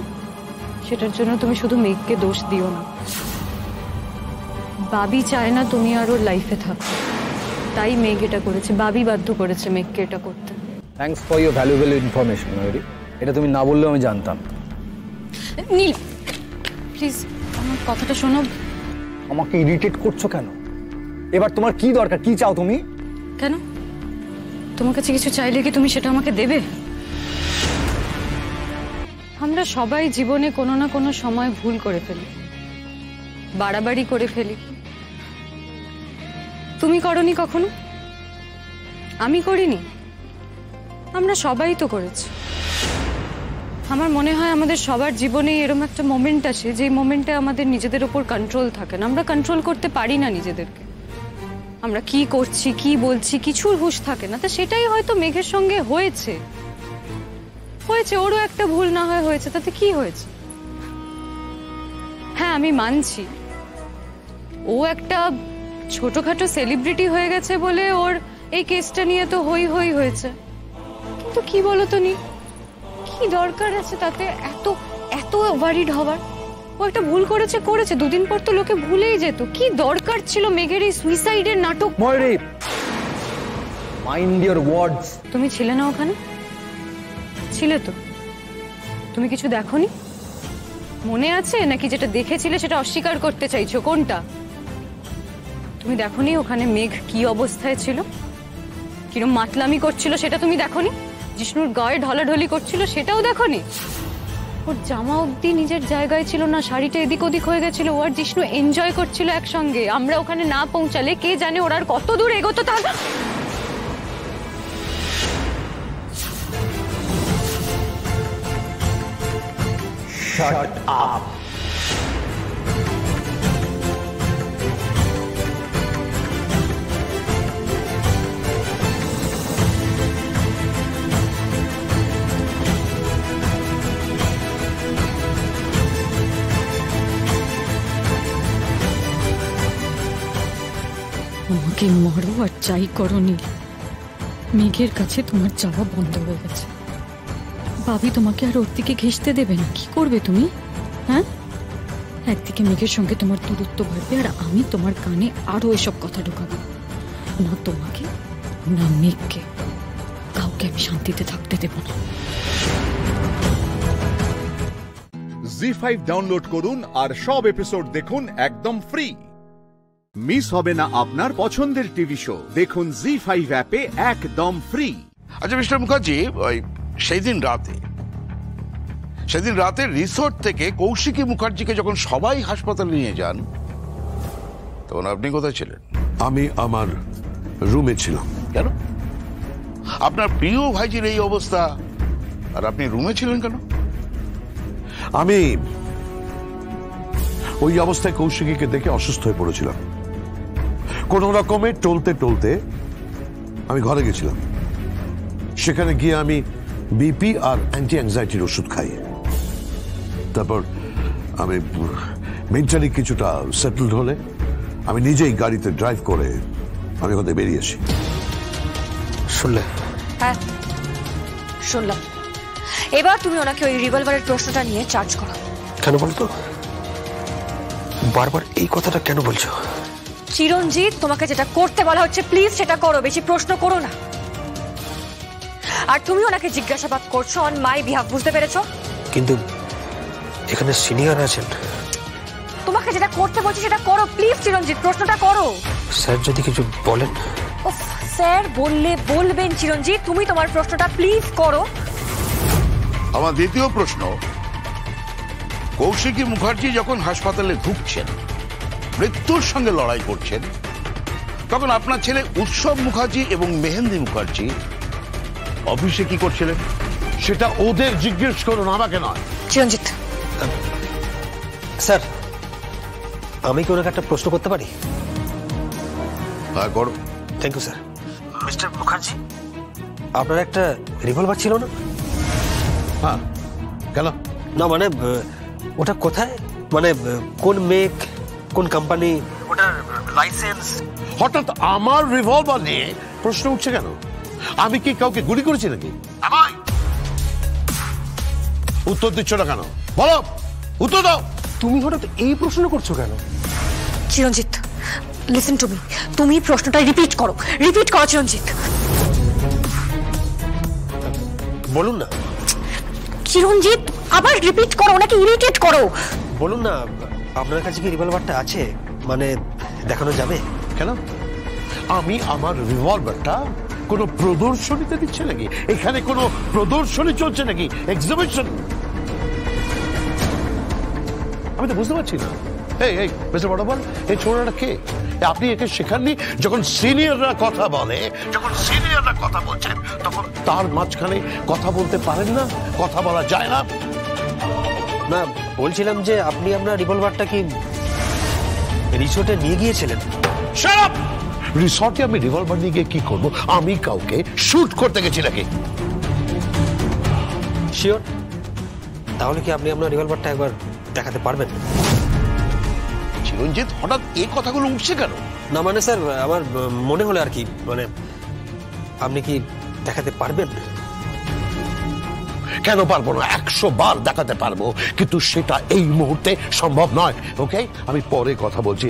সেটার জন্য তুমি শুধু মেঘকে দোষ দিও না। বাবি চায় না তুমি আর ওর লাইফে থাকো, তাই মেঘ এটা করেছে। বাবি বাধ্য করেছে মেঘকে এটা করতে। Thanks for your valuable information Mayuri. এটা তুমি না বললেও আমি জানতাম। নীল প্লিজ আমার কথাটা শোনো। আমাকে ইরিটেট করছো কেন? এবার তোমার কি দরকার, কি চাও তুমি? কেন তোমার কাছে কিছু চাইলে কি তুমি সেটা আমাকে দেবে? আমরা সবাই জীবনে কোনো না কোনো সময় ভুল করে ফেলি, বাড়াবাড়ি করে ফেলি। তুমি করনি কখনো, আমি করিনি, আমরা সবাই তো করেছি। আমার মনে হয় আমাদের সবার জীবনেই এরকম একটা মোমেন্ট আসে, যে মোমেন্টে আমাদের নিজেদের উপর কন্ট্রোল থাকে না, আমরা কন্ট্রোল করতে পারি না নিজেদেরকে। আমরা কি করছি, কি বলছি, কিছুর হুঁশ থাকে না। তা সেটাই হয়তো মেঘের সঙ্গে হয়েছে। ওরও একটা ভুল না হয়েছে, তাতে কি হয়েছে? হ্যাঁ আমি মানছি, ও একটা ছোটখাটো সেলিব্রিটি হয়ে গেছে বলে ওর এই কেসটা নিয়ে তো হই হই হয়েছে। কিন্তু কি বলো তো নীল, কি দরকার আছে তাতে এত এত ওয়ারিড হওয়ার? ও একটা ভুল করেছে করেছে, দুদিন পর তো লোকে ভুলেই যেত। কি দরকার ছিল মেঘের এই সুইসাইডের নাটক? ময়ূরী, মাইন্ড ইওর ওয়ার্ডস। তুমি ছিলে না ওখানে? ছিলে তো। তুমি কিছু দেখোনি? মনে আছে নাকি যেটা দেখেছিলে সেটা অস্বীকার করতে চাইছো? কোনটা? তুমি দেখোনি ওখানে মেঘ কি অবস্থায় ছিল, কিরম মাতলামি করছিল সেটা তুমি দেখোনি? জিষ্ণুর গায়ে ঢলাঢলি করছিল সেটাও দেখোনি? ওর জামা অবধি নিজের জায়গায় ছিল না, শাড়িটা এদিক ওদিক হয়ে গেছিল, ও আর জিষ্ণু এনজয় করছিল একসঙ্গে। আমরা ওখানে না পৌঁছালে কে জানে ওরা আর কত দূর এগোতো। তার Shut up. আমাকে মারো আর যাই করো নীল, মেঘের কাছে তোমার যাওয়া বন্ধ হয়ে গেছে। ভাবি তোমাকে আর ওর দিকে ঘেঁষতে দেবে না। কি করবে তুমি? হ্যাঁ, একদিকে মেঘের সঙ্গে তোমার দূরত্ব বাড়বে আর আমি তোমার কানে আরো এসব কথা ঢোকাবো। না তোমাকে না মেঘকে, কাউকে আমি শান্তিতে থাকতে দেব না। জি5 ডাউনলোড করুন আর সব এপিসোড দেখুন একদম ফ্রি। মিস হবে না আপনার পছন্দের টিভি শো, দেখুন জি5 অ্যাপে একদম ফ্রি। আচ্ছা মিস্টার মুখার্জি, ওই সেদিন রাতে রিসোর্ট থেকে কৌশিকী মুখার্জিকে যখন সবাই হাসপাতালে নিয়ে যান, তখন আপনি কোথায় ছিলেন? আমি আমার রুমে ছিলাম। কেন? আপনার প্রিয় ভাইজির এই অবস্থা আর আপনি রুমে ছিলেন কেন? আমি ওই অবস্থায় কৌশিকীকে দেখে অসুস্থ হয়ে পড়েছিলাম। কোন রকমে টলতে আমি ঘরে গেছিলাম। সেখানে গিয়ে আমি বিপি আর অ্যান্টি অ্যাংজাইটির ওষুধ খাই। তারপর আমি মেন্টালি কিছুটা সেটেলড হলে আমি নিজেই গাড়িতে ড্রাইভ করে আমি ওখানে বেরিয়ে আসি। শুনলে? হ্যাঁ শুনলাম। এবার তুমি ওনাকে ওই রিভলভারের প্রশ্নটা নিয়ে চার্জ করো। কেন বলতো? বারবার এই কথাটা কেন বলছো? চিরঞ্জিত, তোমাকে যেটা করতে বলা হচ্ছে প্লিজ সেটা করো, বেশি প্রশ্ন করো না। আর তুমি ওনাকে জিজ্ঞাসাবাদ করছো অন মাই বিহাফ, বুঝতে পেরেছো? কিন্তু এখানে সিনিয়র আছেন। তোমাকে যেটা করতে বলছি সেটা করো প্লিজ চিরঞ্জিত, প্রশ্নটা করো। স্যার যদি কিছু বলেন? স্যার বললে বলবেন চিরঞ্জিত, তুমি তোমার প্রশ্নটা প্লিজ করো। আমার দ্বিতীয় প্রশ্ন, কৌশিকী মুখার্জি যখন হাসপাতালে ঢুকছেন, মৃত্যুর সঙ্গে লড়াই করছেন, তখন আপনার ছেলে উৎসব মুখার্জি এবং মেহেন্দি মুখার্জি অফিসে কি করছিলেন? সেটা ওদের জিজ্ঞেস করুন, আমাকে নয়। চিরঞ্জিত স্যার, আমি কি ওনাকে একটা প্রশ্ন করতে পারি? হ্যাঁ করো। Thank you sir. Mister Mukherjee, আপনার একটা রিভলভার ছিল না? হ্যাঁ, কেন? না মানে ওটা কোথায়, মানে কোন মেক, কোন কোম্পানি, ওটার লাইসেন্স? হঠাৎ আমার রিভলভার নিয়ে প্রশ্ন উঠছে কেন? আমি কি কাউকে গুলি করেছি নাকি? উত্তর দিচ্ছ না কেন? বলো, উত্তর দাও। তুমি হঠাৎ এই প্রশ্ন করছো কেন? চিরঞ্জিত লিসেন টু মি, তুমি প্রশ্নটা রিপিট করো চিরঞ্জিত। বলুন না। চিরঞ্জিত আবার রিপিট করো, ওনাকে ইরিটেট করো। বলুন না, আপনার কাছে কি রিভলভারটা আছে, মানে দেখানো যাবে? কেন? আমি আমার রিভলভারটা কোনো প্রদর্শনীতে দিচ্ছে নাকি? এখানে কোনো প্রদর্শনী চলছে নাকি? এক্সিবিশন? আমি তো বুঝতে পারছি না। এই মিস্টার বড়বল, এই ছোড়াটা কে? আপনি একে শেখাননি? যখন সিনিয়ররা কথা বলে, যখন সিনিয়ররা কথা বলছেন, তখন তার মাঝখানে কথা বলতে পারেন না? কথা বলা যায় না? না, বলছিলাম যে আপনি আপনার রিভলভারটা কি রিসোর্টে নিয়ে গিয়েছিলেন? Shut up! রিসর্টে আমি রিভলভার নিয়ে গিয়ে কি করবো? আমি কাউকে শুট করতে গেছি নাকি? শিওর? তাহলে কি আপনি আপনার রিভলভারটা একবার দেখাতে পারবেন? চিরঞ্জিত, হঠাৎ এই কথাগুলো উঠছে কেন? না মানে স্যার, আমার মনে হলো আর কি, মানে আপনি কি দেখাতে পারবেন? কেন পারবো না? 100 বার দেখাতে পারবো, কিন্তু সেটা এই মুহূর্তে সম্ভব নয়। ওকে, আমি পরে কথা বলছি।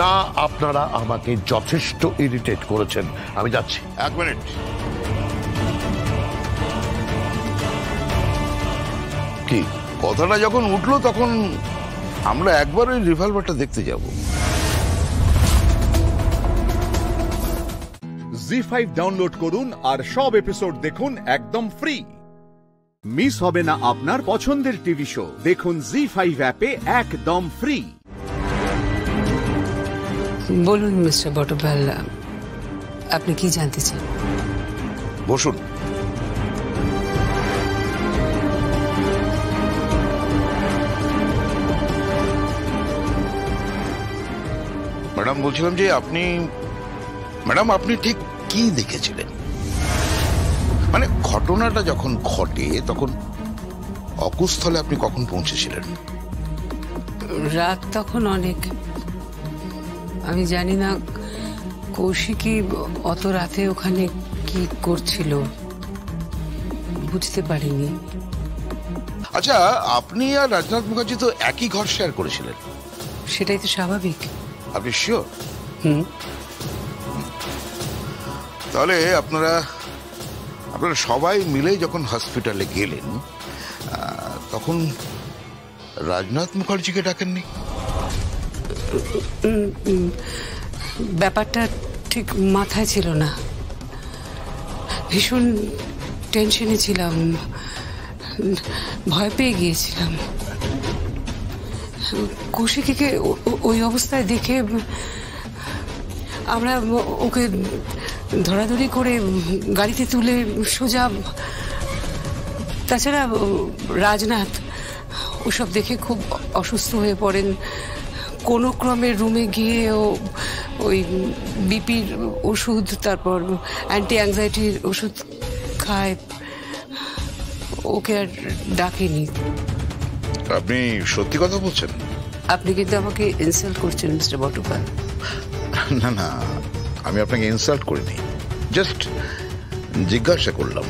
না, আপনারা আমাকে যথেষ্ট ইরিটেট করেছেন, আমি যাচ্ছি। 1 মিনিট। কি কথাটা যখন উঠলো তখন আমরা একবার ওই রিভলভারটা দেখতে যাব। জি5 ডাউনলোড করুন আর সব এপিসোড দেখুন একদম ফ্রি। মিস হবে না আপনার পছন্দের টিভি শো, দেখুন জি5 অ্যাপে একদম ফ্রি। বলুন মিস্টার বটপাল, আপনি কি জানতে চান? বসুন। ম্যাডাম, বলছিলাম যে আপনি ঠিক কি দেখেছিলেন? মানে ঘটনাটা যখন ঘটে তখন অকুস্থলে আপনি কখন পৌঁছেছিলেন? রাত তখন অনেক। আমি জানি না কৌশিকী অত রাতে ওখানে কি করছিল, বুঝতে পারিনি। আচ্ছা, আপনি আর রাজনাথ মুখার্জি তো একই ঘর শেয়ার করেছিলেন। সেটাই তো স্বাভাবিক। আপনি শিওর? তাহলে আপনারা সবাই মিলে যখন হসপিটালে গেলেন তখন রাজনাথ মুখার্জিকে ডাকেননি? ব্যাপারটা ঠিক মাথায় ছিল না, ভীষণ টেনশনে ছিলাম, ভয় পেয়ে গিয়েছিলাম। কৌশিকীকে ওই অবস্থায় দেখে আমরা ওকে ধরাধরি করে গাড়িতে তুলে সোজা। তাছাড়া রাজনাথ ওসব দেখে খুব অসুস্থ হয়ে পড়েন। কোনো ক্রমে রুমে গিয়ে ওই বিপির ওষুধ, তারপর অ্যান্টি অ্যাংজাইটির ওষুধ খায়। ওকে আর ডাকেনি। আপনি সত্যি কথা বলছেন? আপনি কিন্তু আমাকে ইনসাল্ট করছেন মিস্টার বটপাল। না না, আমি আপনাকে ইনসাল্ট করিনি, জাস্ট জিজ্ঞাসা করলাম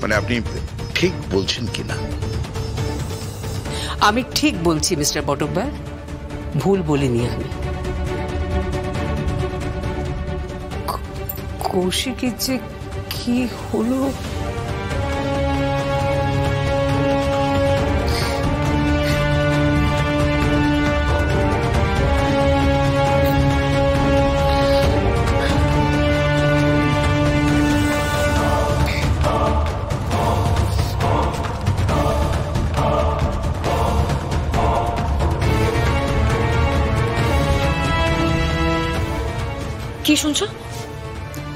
মানে আপনি ঠিক বলছেন কিনা। আমি ঠিক বলছি মিস্টার বটপাল, ভুল বলিনি আমি। কৌশিকের যে কি হলো কি শুনছো?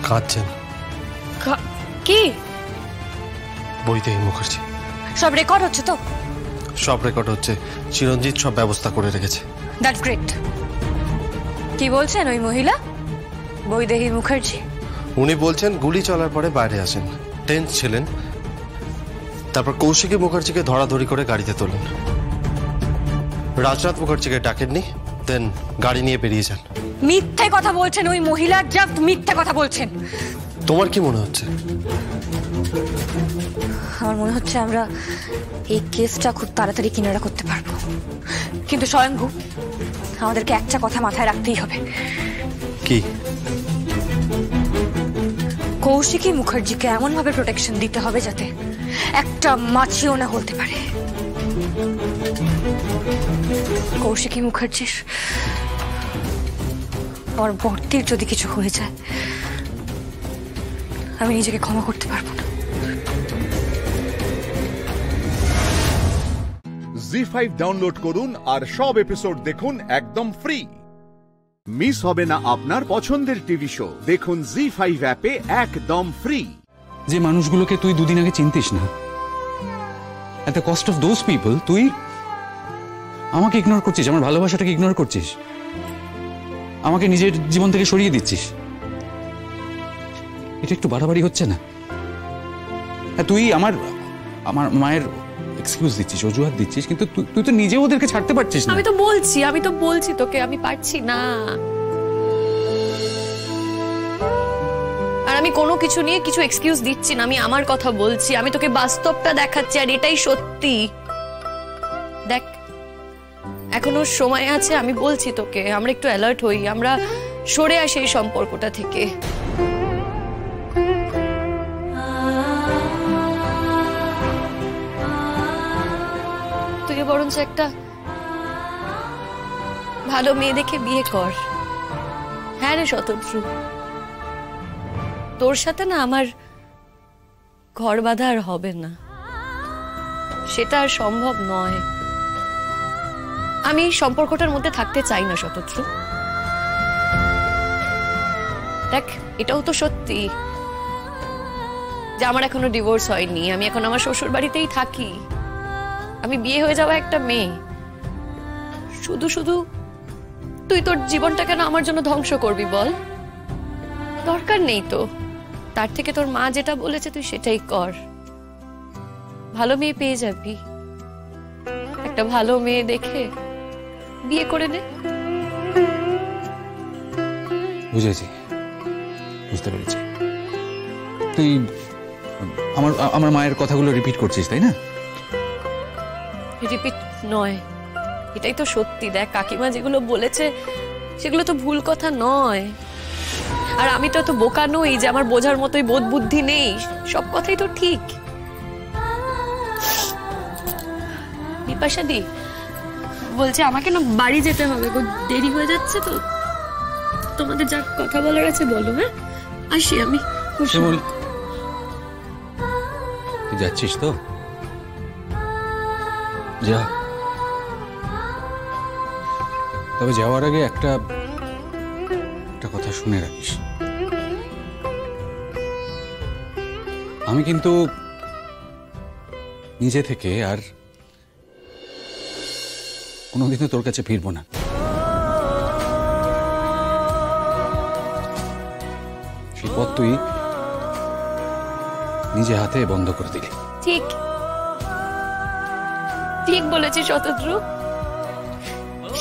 কাঁদছেন। কি? বৈদেহী মুখার্জি। সব রেকর্ড হচ্ছে তো? সব রেকর্ড হচ্ছে, চিরঞ্জিত সব ব্যবস্থা করে রেখেছে। That's great. কি বলছেন ওই মহিলা বৈদেহী মুখার্জি? উনি বলছেন গুলি চলার পরে বাইরে আসেন, টেন্স ছিলেন, তারপর কৌশিকী মুখার্জিকে ধরাধরি করে গাড়িতে তোলেন। রাজনাথ মুখার্জিকে ডাকেননি, দেন গাড়ি নিয়ে বেরিয়ে যান। মিথ্যে কথা বলছেন ওই মহিলা, জাস্ট মিথ্যে কথা বলছেন। তোমার কি মনে হচ্ছে? আমার মনে হচ্ছে আমরা এই কেসটা খুব তাড়াতাড়ি কিনারা করতে পারবো, কিন্তু স্বয়ংভূ আমাদেরকে একটা কথা মাথায় রাখতেই হবে। কি? কৌশিকী মুখার্জিকে এমন ভাবে প্রোটেকশন দিতে হবে যাতে একটা মাছিও না হতে পারে। কৌশিকী মুখার্জির, আমার ভর্তির যদি কিছু হয়ে যায় আমি নিজেকে ক্ষমা করতে পারবো না। জি5 ডাউনলোড করুন আর সব এপিসোড দেখুন একদম ফ্রি। মিস হবে না আপনার পছন্দের টিভি শো, দেখুন জি5 অ্যাপে একদম ফ্রি। যে মানুষগুলোকে তুই দুদিন আগে চিনতিস না, at the cost of those people তুই আমাকে ইগনোর করছিস, আমার ভালোবাসাটাকে ইগনোর করছিস, আমাকে নিজের জীবন থেকে সরিয়ে দিচ্ছিস। এটা একটু বাড়াবাড়ি হচ্ছে না? তুই আমার মায়ের এক্সকিউজ দিচ্ছিস, অজুহাত দিচ্ছিস, কিন্তু তুই তো নিজে ওদেরকে ছাড়তে পারছিস না। আমি তো বলছি তোকে আমি পারছি না। আর আমি কোনো কিছু নিয়ে কিছু এক্সকিউজ দিচ্ছি না, আমি আমার কথা বলছি, আমি তোকে বাস্তবটা দেখাচ্ছি আর এটাই সত্যি। দেখ এখনো সময় আছে, আমি বলছি তোকে, আমরা একটু অ্যালার্ট হই, আমরা সরে আসি এই সম্পর্কটা থেকে। তুই বরঞ্চ একটা ভালো মেয়ে দেখে বিয়ে কর। হ্যাঁ রে শতদ্রু, তোর সাথে না আমার ঘর বাঁধা আর হবে না, সেটা আর সম্ভব নয়। আমি সম্পর্কটার মধ্যে থাকতে চাই না শতদ্রু। দেখ এটাও তো সত্যি যে আমার এখনো ডিভোর্স হয়নি, আমি এখন আমার শ্বশুর বাড়িতেই থাকি, আমি বিয়ে হয়ে যাওয়া একটা মেয়ে। শুধু শুধু তুই তোর জীবনটা কেন আমার জন্য ধ্বংস করবি বল? দরকার নেই তো, তার থেকে তোর মা যেটা বলেছে তুই সেটাই কর। ভালো মেয়ে পেয়ে যাবি, একটা ভালো মেয়ে দেখে বিয়ে করে নে। বুঝেছি, বুঝতে পেরেছি। তুই আমার মায়ের কথাগুলো রিপিট করছিস তাই না? রিপিট নয়, এটাই তো সত্যি। দেখ কাকিমা যেগুলো বলেছে সেগুলো তো ভুল কথা নয়, আর আমি তো এত বোকা নই যে আমার বোঝার মতোই বোধ বুদ্ধি নেই, সব কথাই তো ঠিক। বিপাশা দি বলছে আমাকে না বাড়ি যেতে হবে গো, দেরি হয়ে যাচ্ছে তো, তোমাদের যা কথা বলার আছে বলো। হ্যাঁ আসি আমি। তুই যাচ্ছিস তো যা, তবে যাওয়ার আগে একটা কথা শুনে রাখিস। আমি কিন্তু নিজে থেকে আর কোনোদিনও তোর কাছে ফিরবো না। সেই পথ তুই নিজে হাতে বন্ধ করে দিলি। ঠিক ঠিক বলেছি শতদ্রু,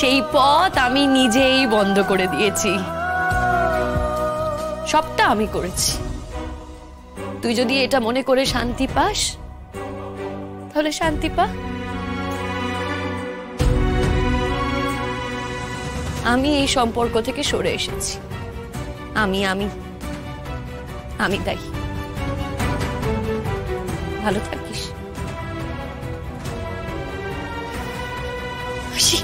সেই পথ আমি নিজেই বন্ধ করে দিয়েছি, সবটা আমি করেছি। তুই যদি এটা মনে করে শান্তি পাস তাহলে শান্তি পা। আমি এই সম্পর্ক থেকে সরে এসেছি, আমি আমি আমি তাই। ভালো থাকিস। আসি।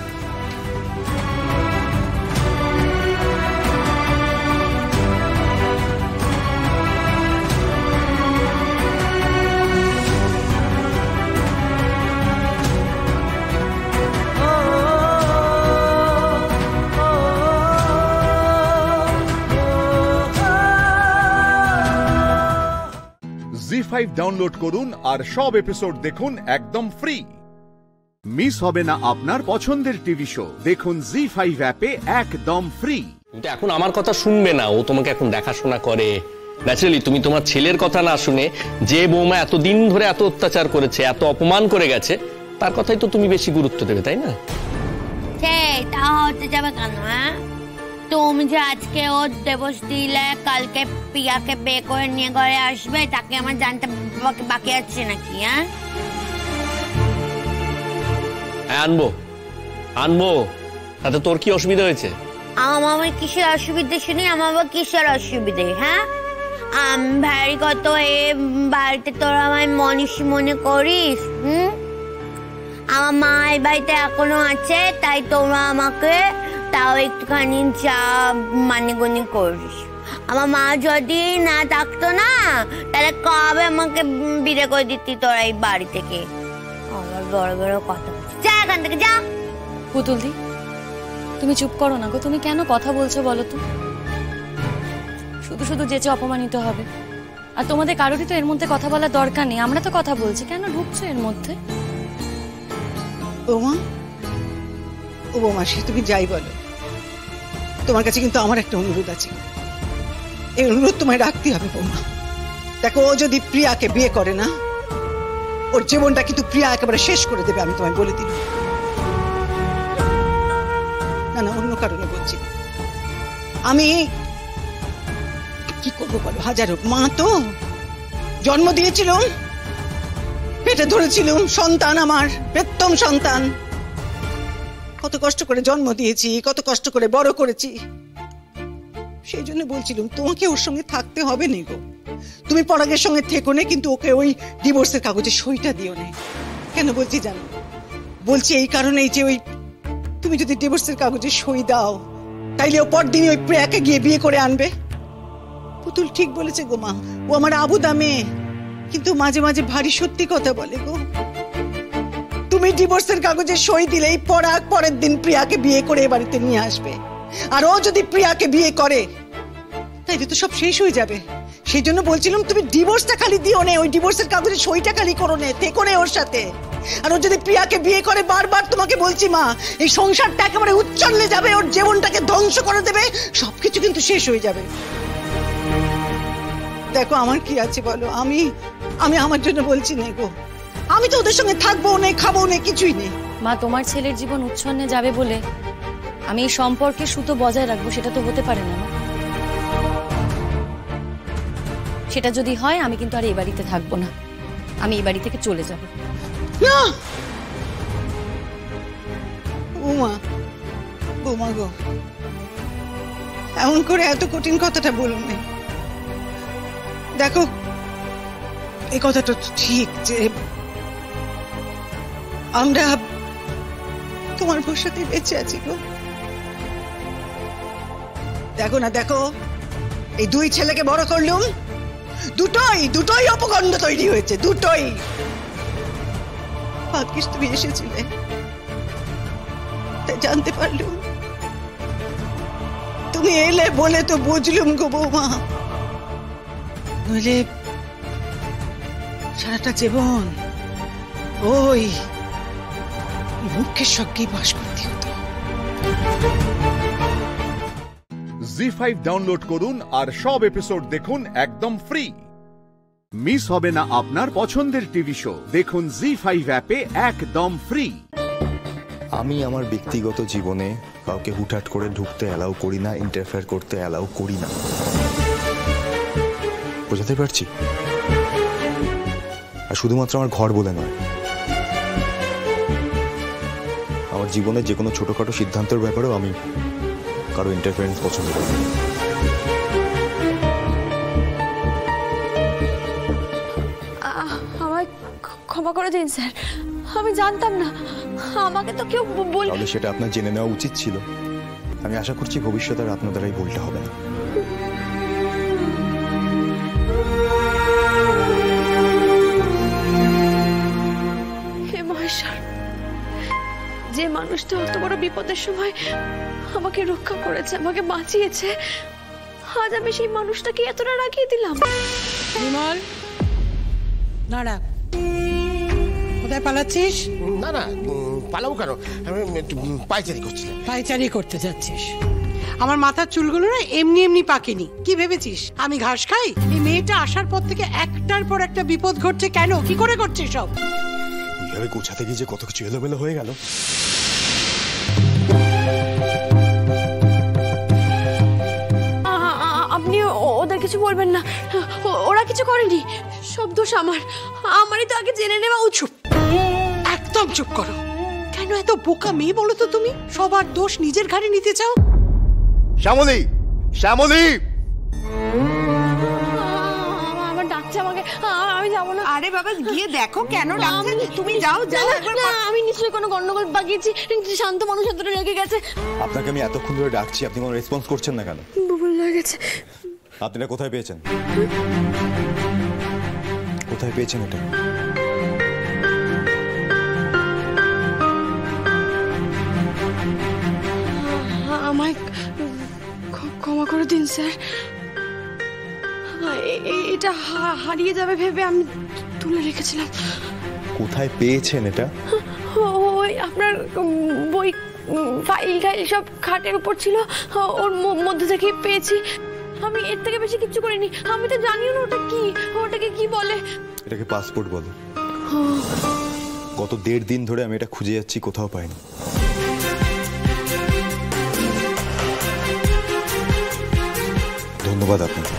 জি5 ডাউনলোড করুন আর সব এপিসোড দেখুন একদম ফ্রি। মিস হবে না আপনার পছন্দের টিভি শো, দেখুন জি5 অ্যাপে একদম ফ্রি। কিন্তু এখন আমার কথা শুনবে না, ও তোমাকে এখন দেখাশোনা করে। ন্যাচারালি তুমি তোমার ছেলের কথা না শুনে যে বৌমা এতদিন ধরে এত অত্যাচার করেছে, এত অপমান করে গেছে, তার কথাই তো তুমি বেশি গুরুত্ব দেবে, তাই না? তা হতে যাবে কেন? হ্যাঁ তুমি যে আজকে ওর দিবস দিলে, কালকে পিয়াকে বে করে নিয়ে ঘরে আসবে, তাকে আমার জানতে বাকি আছে নাকি? হ্যাঁ আনবো আনবো, তাতে তোর কি অসুবিধা হয়েছে? আমার কিসের অসুবিধা শুনি? আমার কিসের অসুবিধে? হ্যাঁ ভারী কত এ বাড়িতে তোরা আমায় মনীষ মনে করিস? আমার মা এই বাড়িতে এখনো আছে, তাই তোরা আমাকে তাও একটুখানি যা মানে গুনি করিস। আমার মা যদি না থাকতো না, তাহলে কবে আমাকে বিয়ে করে দিতি তোরা এই বাড়ি থেকে? আমার বড় বড় কথা, যা এখান থেকে যা। পুতুলদি তুমি চুপ করো না গো, তুমি কেন কথা বলছো বলো তো? শুধু শুধু যেচে অপমানিত হবে। আর তোমাদের কারোরই তো এর মধ্যে কথা বলার দরকার নেই, আমরা তো কথা বলছি, কেন ঢুকছো এর মধ্যে? বৌমা, ও বৌমা, সে তুমি যাই বলো, তোমার কাছে কিন্তু আমার একটা অনুরোধ আছে। এই অনুরোধ তোমায় রাখতে হবে বৌমা। দেখো, ও যদি প্রিয়াকে বিয়ে করে না, ওর জীবনটা কিন্তু প্রিয়া একেবারে শেষ করে দেবে, আমি তোমায় বলে দিলাম। না না, অন্য কারণে বলছি। আমি কি করবো বলো, হাজার হোক, মা তো জন্ম দিয়েছিলাম, পেটে ধরেছিলাম সন্তান, আমার প্রথম সন্তান। কত কষ্ট করে জন্ম দিয়েছি, কত কষ্ট করে বড় করেছি। সেই জন্য বলছিলাম তোমাকে ওর সঙ্গে থাকতে হবে না গো। তুমি পরাগের সঙ্গে থেকো না, কিন্তু ওকে ওই ডিভোর্সের কাগজে সইটা দিও না। কেন বলছি জানো? বলছি এই কারণেই যে ওই তুমি যদি ডিভোর্সের কাগজে সই দাও, তাইলে ও পরদিনই ওই প্রিয়াকে গিয়ে বিয়ে করে আনবে। পুতুল ঠিক বলেছে গো মা, ও আমার আবুদা মেয়ে, কিন্তু মাঝে মাঝে ভারী সত্যি কথা বলে গো। তুমি ডিভোর্সের কাগজে সই দিলেই পরাগ পরের দিন প্রিয়াকে বিয়ে করে এ বাড়িতে নিয়ে আসবে। আর ও যদি প্রিয়াকে বিয়ে করে তাইলে তো সব শেষ হয়ে যাবে। সেই জন্য বলছিলাম তুমি ডিভোর্সটা খালি দিও না, ওই ডিভোর্সের কাগজে সইটা খালি করো না, থেকো না ওর সাথে। আর ও যদি প্রিয়াকে বিয়ে করে, বারবার তোমাকে বলছি মা, এই সংসারটা একেবারে উচ্ছন্নে যাবে, ওর জীবনটাকে ধ্বংস করে দেবে, সবকিছু কিন্তু শেষ হয়ে যাবে। দেখো আমার কি আছে বলো, আমি আমার জন্য বলছি না গো, আমি তো ওদের সঙ্গে থাকবো না, খাবো না, কিছুই নেই। মা, তোমার ছেলের জীবন উচ্ছন্নে যাবে বলে আমি এই সম্পর্কে সুতো বজায় রাখবো, সেটা তো হতে পারে না। সেটা যদি হয় আমি কিন্তু আর এই বাড়িতে থাকবো না, আমি এই বাড়ি থেকে চলে যাব। না বৌমা, বৌমা গো, এমন করে এত কঠিন কথাটা বলুন না। দেখো এই কথাটা তো ঠিক যে আমরা তোমার ভরসাতে বেঁচে আছি গো। দেখো না, দেখো এই দুই ছেলেকে বড় করলুম, দুটোই অপকণ্ড তৈরি হয়েছে, দুটোই। ভাগ্যিস তুমি এসেছিলে, তাই জানতে পারলুম। তুমি এলে বলে তো বুঝলুম গো বৌমা, নইলে সারাটা জীবন ওই মুখের সঙ্গেই বাস করতে হতো। জি5 ডাউনলোড করুন আর সব এপিসোড দেখুন একদম ফ্রি। মিস হবে না আপনার পছন্দের টিভি শো, দেখুন জি5 অ্যাপে একদম ফ্রি। আমি আমার ব্যক্তিগত জীবনে কাউকে হুটহাট করে ঢুকতে অ্যালাউ করি না, ইন্টারফেয়ার করতে অ্যালাউ করি না। বোঝাতে পারছি? আর শুধুমাত্র আমার ঘর বলে নয়, আমার জীবনের যে কোনো ছোটখাটো সিদ্ধান্তের ব্যাপারেও আমি কারো ইন্টারফারেন্স পছন্দ করি না। আমায় ক্ষমা করে দিন স্যার, আমি জানতাম না, আমাকে তো কেউ বল। তাহলে সেটা আপনার জেনে নেওয়া উচিত ছিল। আমি আশা করছি ভবিষ্যতে আর আপনার দ্বারাই ভুলটা হবে না। হে মহেশ্বর, যে মানুষটা অত বড় বিপদের সময় আমাকে রক্ষা করেছে, আমাকে বাঁচিয়েছে, আজ আমি সেই মানুষটাকে এতটা রাগিয়ে দিলাম। বিমল, দাঁড়া, কোথায় পালাচ্ছিস? না না, পালাবো কেন, আমি পায়চারি করছিলাম। পায়চারি করতে যাচ্ছিস? আমার মাথার চুলগুলো না এমনি এমনি পাকেনি। কি ভেবেছিস আমি ঘাস খাই? এই মেয়েটা আসার পর থেকে একটার পর একটা বিপদ ঘটছে। কেন, কি করে ঘটছে সব? এইভাবে গোছাতে গিয়ে যে কত কিছু এলোমেলো হয়ে গেল। আপনি ওদের কিছু বলবেন না, ওরা কিছু করেনি, সব দোষ আমারই তো আগে জেনে নেওয়া উচিত। একদম চুপ করো। কেন এত বোকা মেয়ে বলো তো তুমি? সবার দোষ নিজের ঘাড়ে নিতে চাও। শ্যামলী, শ্যামলী, আমার ডাকছে আমাকে, আমি যাবো না। আরে বাবা, গিয়ে দেখো কেন ডাকছে। তুমি যাও, যাও। না, আমি নিশ্চয়ই কোনো গন্ডগোল পাকিয়েছি, শান্ত মানুষ এতটা রেগে গেছে। আপনাকে আমি এতক্ষণ ধরে ডাকছি, আপনি কোনো রেসপন্স করছেন না কেন? ভুল হয়ে গেছে। আপনি এটা কোথায় পেয়েছেন? কোথায় পেয়েছেন এটা? আমায় ক্ষমা করে দিন স্যার, এটা হারিয়ে যাবে ভেবে আমি তুলে রেখেছিলাম। কোথায় পেয়েছেন এটা? ওই আপনার বই, ফাইল টাইল সব খাটের উপর ছিল, ওর মধ্যে থেকে পেয়েছি। আমি এর থেকে বেশি কিছু করিনি। আমি তো জানিও না ওটা কি, ওটাকে কি বলে। এটাকে পাসপোর্ট বলে। গত 1.5 দিন ধরে আমি এটা খুঁজে যাচ্ছি, কোথাও পাইনি। ধন্যবাদ আপনাকে।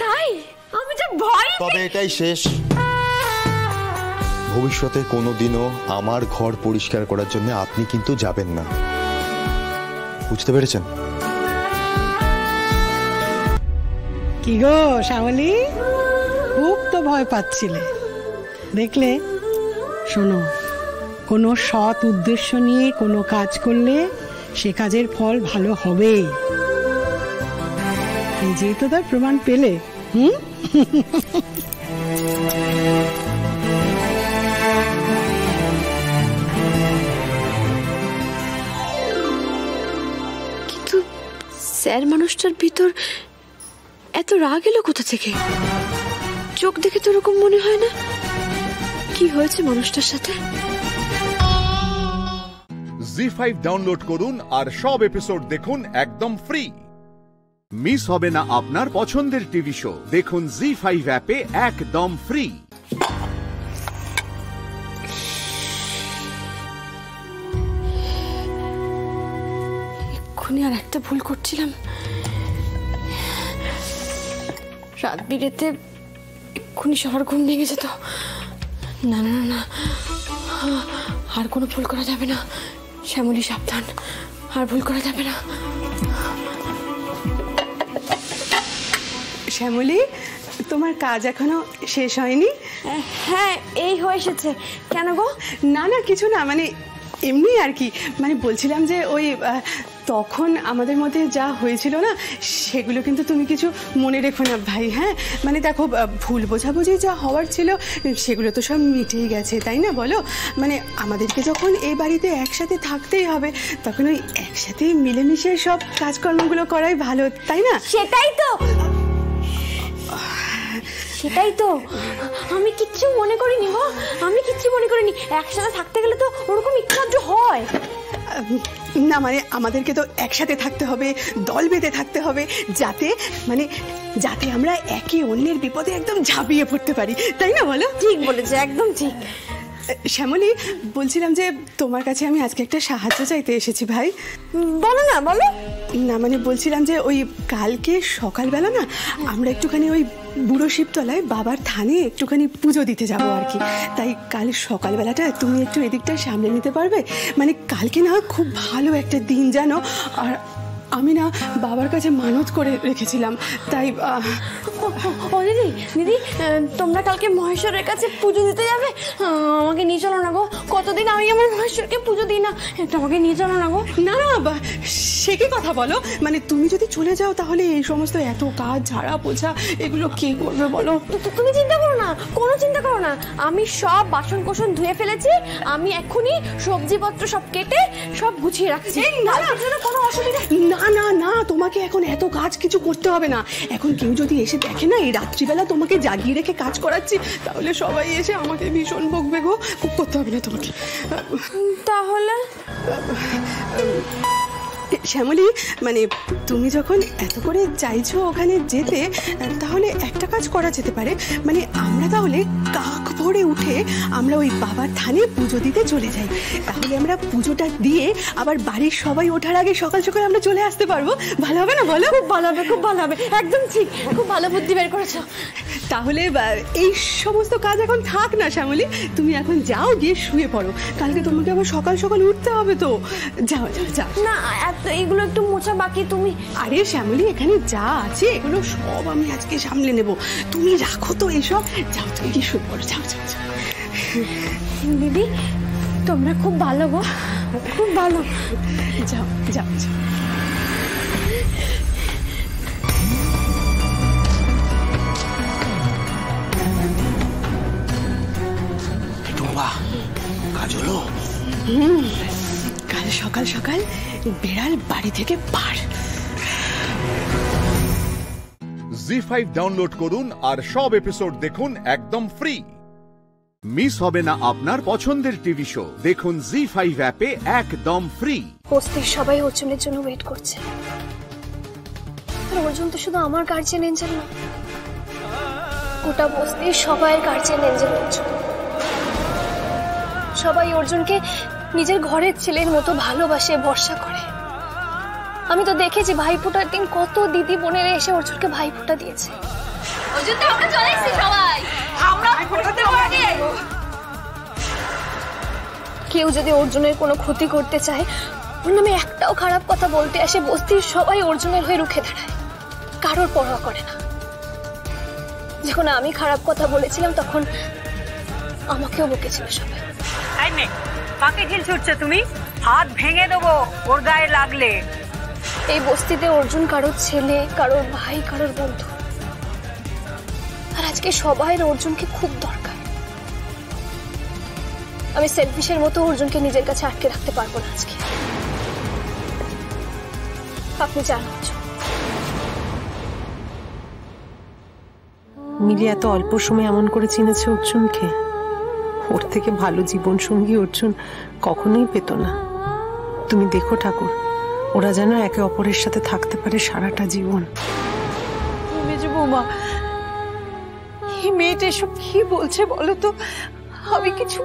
তাই আমি যে ভয় তবে এটাই শেষ। ভবিষ্যতে কোনোদিনও আমার ঘর পরিষ্কার করার জন্য আপনি কিন্তু যাবেন না, বুঝতে পেরেছেন? কি গো শ্যামলী, খুব তো ভয় পাচ্ছিলে দেখলে। শোনো, কোনো সৎ উদ্দেশ্য নিয়ে কোনো কাজ করলে সে কাজের ফল ভালো হবে। নিজেই তো তার প্রমাণ পেলে। কিন্তু স্যার মানুষটার ভিতর এত রাগ এলো কোথা থেকে? চোখ দেখে তো ওরকম মনে হয় না। কি হয়েছে মানুষটার সাথে? জি5 ডাউনলোড করুন আর সব এপিসোড দেখুন একদম ফ্রি। মিস হবে না আপনার পছন্দের টিভি শো। দেখুন জি5 অ্যাপে একদম ফ্রি। এক্ষুনি আর একটা ভুল করছিলাম। রাত বিরেতে এক্ষুনি সবার ঘুম ভেঙে যেত। না না না, আর কোনো ভুল করা যাবে না। শ্যামলী সাবধান, আর ভুল করা যাবে না। শ্যামলী, তোমার কাজ এখনো শেষ হয়নি? হ্যাঁ, এই হয়ে এসেছে। কেন গো? না না, কিছু না, মানে এমনি আর কি। মানে বলছিলাম যে ওই তখন আমাদের মধ্যে যা হয়েছিল না, সেগুলো কিন্তু তুমি কিছু মনে রেখো না ভাই। হ্যাঁ, মানে দেখো, ভুল বোঝাবুঝি যা হওয়ার ছিল সেগুলো তো সব মিটেই গেছে, তাই না বলো? মানে আমাদেরকে যখন এই বাড়িতে একসাথে থাকতেই হবে, তখন ওই একসাথে মিলেমিশে সব কাজকর্মগুলো করাই ভালো, তাই না? সেটাই তো, সেটাই তো। আমি কিচ্ছু মনে করিনি গো, আমি কিচ্ছু মনে করিনি। একসাথে থাকতে গেলে তো ওরকম একটু হয় না। মানে আমাদেরকে তো একসাথে থাকতে হবে, দল বেঁধে থাকতে হবে, যাতে আমরা একে অন্যের বিপদে একদম ঝাঁপিয়ে পড়তে পারি, তাই না বলো? ঠিক বলেছে, একদম ঠিক। শ্যামলী, বলছিলাম যে তোমার কাছে আমি আজকে একটা সাহায্য চাইতে এসেছি ভাই। বলো না, বলো না। মানে বলছিলাম যে ওই কালকে সকালবেলা না আমরা একটুখানি ওই বুড়ো শিবতলায় বাবার থানে একটুখানি পুজো দিতে যাবো আর কি। তাই কাল সকালবেলাটা তুমি একটু এদিকটা সামলে নিতে পারবে? মানে কালকে না খুব ভালো একটা দিন জানো, আর আমি না বাবার কাছে মানত করে রেখেছিলাম, তাই। ও দিদি, দিদি তোমরা কালকে মহেশ্বরের কাছে পুজো দিতে যাবে? আমাকে নিয়ে চলো না গো, কতদিন আমি আমার মহেশ্বরকে পুজো দিই না, একটু আমাকে নিয়ে চলো না গো। না না, সে কি কথা বলো? মানে তুমি যদি চলে যাও তাহলে এই সমস্ত এত কাজ, ঝাড়া পোছা, এগুলো কে করবে বলো? তুমি চিন্তা করো না, কোনো চিন্তা করো না। আমি সব বাসন কোসন ধুয়ে ফেলেছি। আমি এক্ষুনি সবজিপত্র সব কেটে সব গুছিয়ে রাখছি। কোনো অসুবিধা না না না, তোমাকে এখন এত কাজ কিছু করতে হবে না। এখন কেউ যদি এসে দেখে না এই রাত্রিবেলা তোমাকে জাগিয়ে রেখে কাজ করাচ্ছি, তাহলে সবাই এসে আমাকে ভীষণ বকবে গো। করতে হবে না তোমাকে। তাহলে শ্যামলী, মানে তুমি যখন এত করে চাইছো ওখানে যেতে, তাহলে একটা কাজ করা যেতে পারে। মানে আমরা তাহলে কাক ভোরে উঠে আমরা ওই বাবার থানে পুজো দিতে চলে যাই। তাহলে আমরা পুজোটা দিয়ে আবার বাড়ির সবাই ওঠার আগে সকাল সকাল আমরা চলে আসতে পারবো। ভালো হবে না বলো? খুব ভালো হবে, খুব ভালো হবে, একদম ঠিক। খুব ভালো বুদ্ধি বের করেছো। তাহলে এই সমস্ত কাজ এখন থাক না শ্যামলী, তুমি এখন যাও, গিয়ে শুয়ে পড়ো। কালকে তোমাকে আবার সকাল সকাল উঠতে হবে তো। যাও যাও যাও। না, এগুলো একটু মোছা বাকি। তুমি আরে শ্যামলী, এখানে যা আছে এগুলো সব আমি আজকে সামলে নেব, তুমি রাখো তো এসব। যাও, তুমি কি শুয়ে পড়ো, যাও যাও যাও। দিদি তোমরা খুব ভালো গো, খুব ভালো। যাও যাও যাও। কাজ হলো? কাল সকাল সকাল বেড়াল বাড়ি থেকে পার। জি5 ডাউনলোড করুন আর সব এপিসোড দেখুন একদম ফ্রি। মিস হবে না আপনার পছন্দের টিভি শো। দেখুন জি5 অ্যাপে একদম ফ্রি। বস্তির সবাই অর্জুনের জন্য ওয়েট করছে, আর অর্জুন তো শুধু আমার গার্জিয়ান এঞ্জেল না, গোটা বস্তির সবাই গার্জিয়ান এঞ্জেল অর্জুন। সবাই অর্জুনকে নিজের ঘরের ছেলের মতো ভালোবাসে, ভরসা করে। আমি তো দেখেছি ভাইফোঁটার দিন কত দিদি বোনেরা এসে অর্জুনকে ভাইফোঁটা দিয়েছে। অর্জুনকে আমরা চলে এসেছি সবাই, আমরা ফোটাতে পারি। কেউ যদি অর্জুনের কোনো ক্ষতি করতে চায়, ওর নামে একটাও খারাপ কথা বলতে আসে, বস্তির সবাই অর্জুনের হয়ে রুখে দাঁড়ায়, কারোর পরোয়া করে না। যখন আমি খারাপ কথা বলেছিলাম তখন আমাকেও বকেছিল সবাই। কাকে ঢিল ছুটছে তুমি? হাত ভেঙে দেবো ওর গায়ে লাগলে। এই বস্তিতে অর্জুন কারোর ছেলে, কারোর ভাই, কারোর বন্ধু। আর আজকে সবাই অর্জুনকে খুব দরকার। আমি সেলফিশের মতো অর্জুনকে নিজের কাছে আটকে রাখতে পারবো না আজকে। আপনি জানেন মিলি এত অল্প সময় এমন করে চিনেছে অর্জুনকে। ওর থেকে ভালো জীবন সঙ্গী অর্জুন কখনোই পেত না। তুমি দেখো ঠাকুর, ওরা যেন একে অপরের সাথে থাকতে পারে সারাটা জীবন। মেজো বৌমা, এই মেয়েটা এসব কি বলছে বলো তো? আমি কিছু।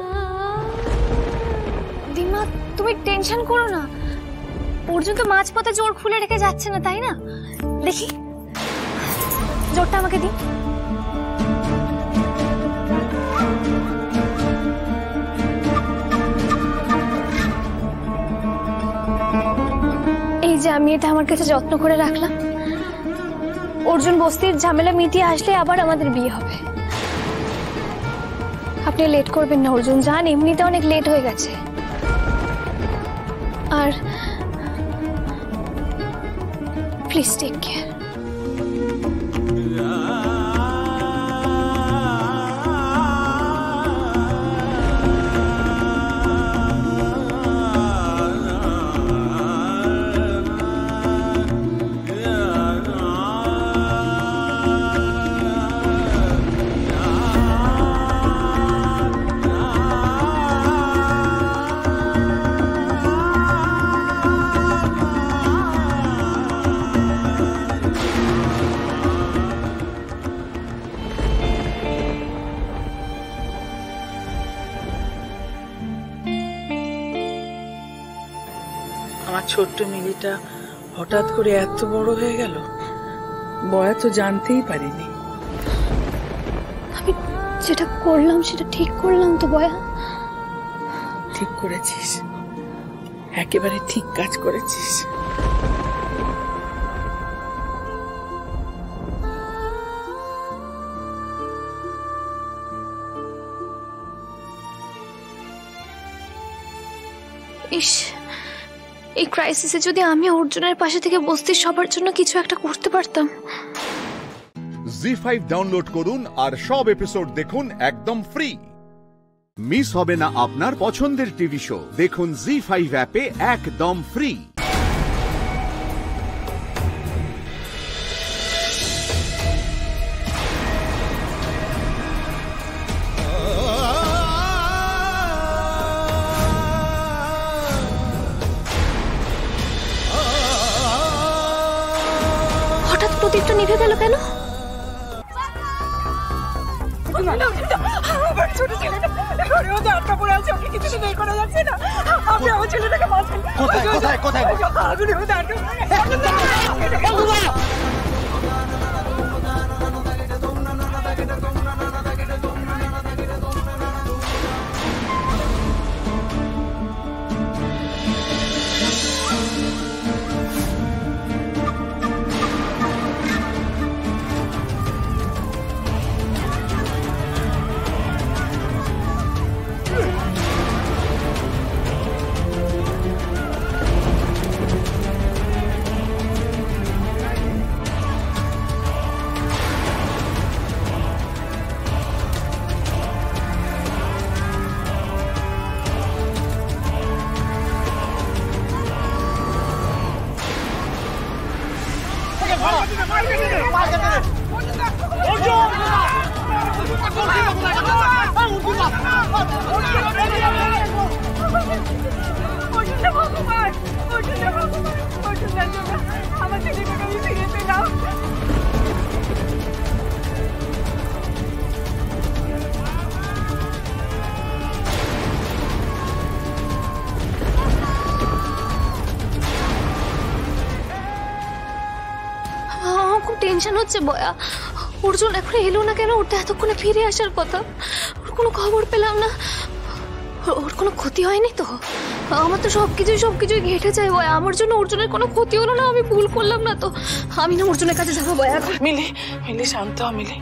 দিমা, তুমি টেনশন করো না। অর্জুন তো মাঝপথে জোর খুলে রেখে যাচ্ছে না, তাই না? দেখি জোরটা আমাকে দিন। এই যে আমি এটা আমার কাছে যত্ন করে রাখলাম। অর্জুন বস্তির ঝামেলা মিটিয়ে আসলে আবার আমাদের বিয়ে হবে। আপনি লেট করবেন না অর্জুন, যান, এমনিতে অনেক লেট হয়ে গেছে। আর প্লিজ টেক কেয়ার। আমার ছোট্ট মিলিটা হঠাৎ করে এত বড় হয়ে গেল, বয়া তো জানতেই পারিনি। আমি যেটা করলাম সেটা ঠিক করলাম তো বয়া? ঠিক করেছিস, একেবারে ঠিক কাজ করেছিস। ইস, এই ক্রাইসিসে যদি আমি অর্জুনের পাশে থেকে বস্তির সবার জন্য কিছু একটা করতে পারতাম। জি5 ডাউনলোড করুন আর সব এপিসোড দেখুন একদম ফ্রি। মিস হবে না আপনার পছন্দের টিভি শো। দেখুন জি5 অ্যাপে একদম ফ্রি। হঠাৎ প্রদীপটা নিভে গেল কেন? আমার ছোট ছেলেটা ঘরে মধ্যে আটকা পড়ে আছে, ওকে কিছু তো বের করা যাচ্ছে না। আপনি আমার ছেলেটাকে বাঁচান। কোথায় কোথায় কোথায়? আগুনের মধ্যে আটকা পড়ে আছে। টেনশন হচ্ছে বয়া। অর্জুন এখন এলো না কেন? ওর তো এতক্ষণে ফিরে আসার কথা, ওর কোনো খবর পেলাম না। ওর কোনো ক্ষতি হয়নি তো? আমার তো সবকিছুই ঘেটে যায় বয়া। আমার জন্য অর্জুনের কোনো ক্ষতি হলো না? আমি ভুল করলাম না তো? আমি না অর্জুনের কাছে যাবো বয়া। মিলি শান্ত হ মিলি।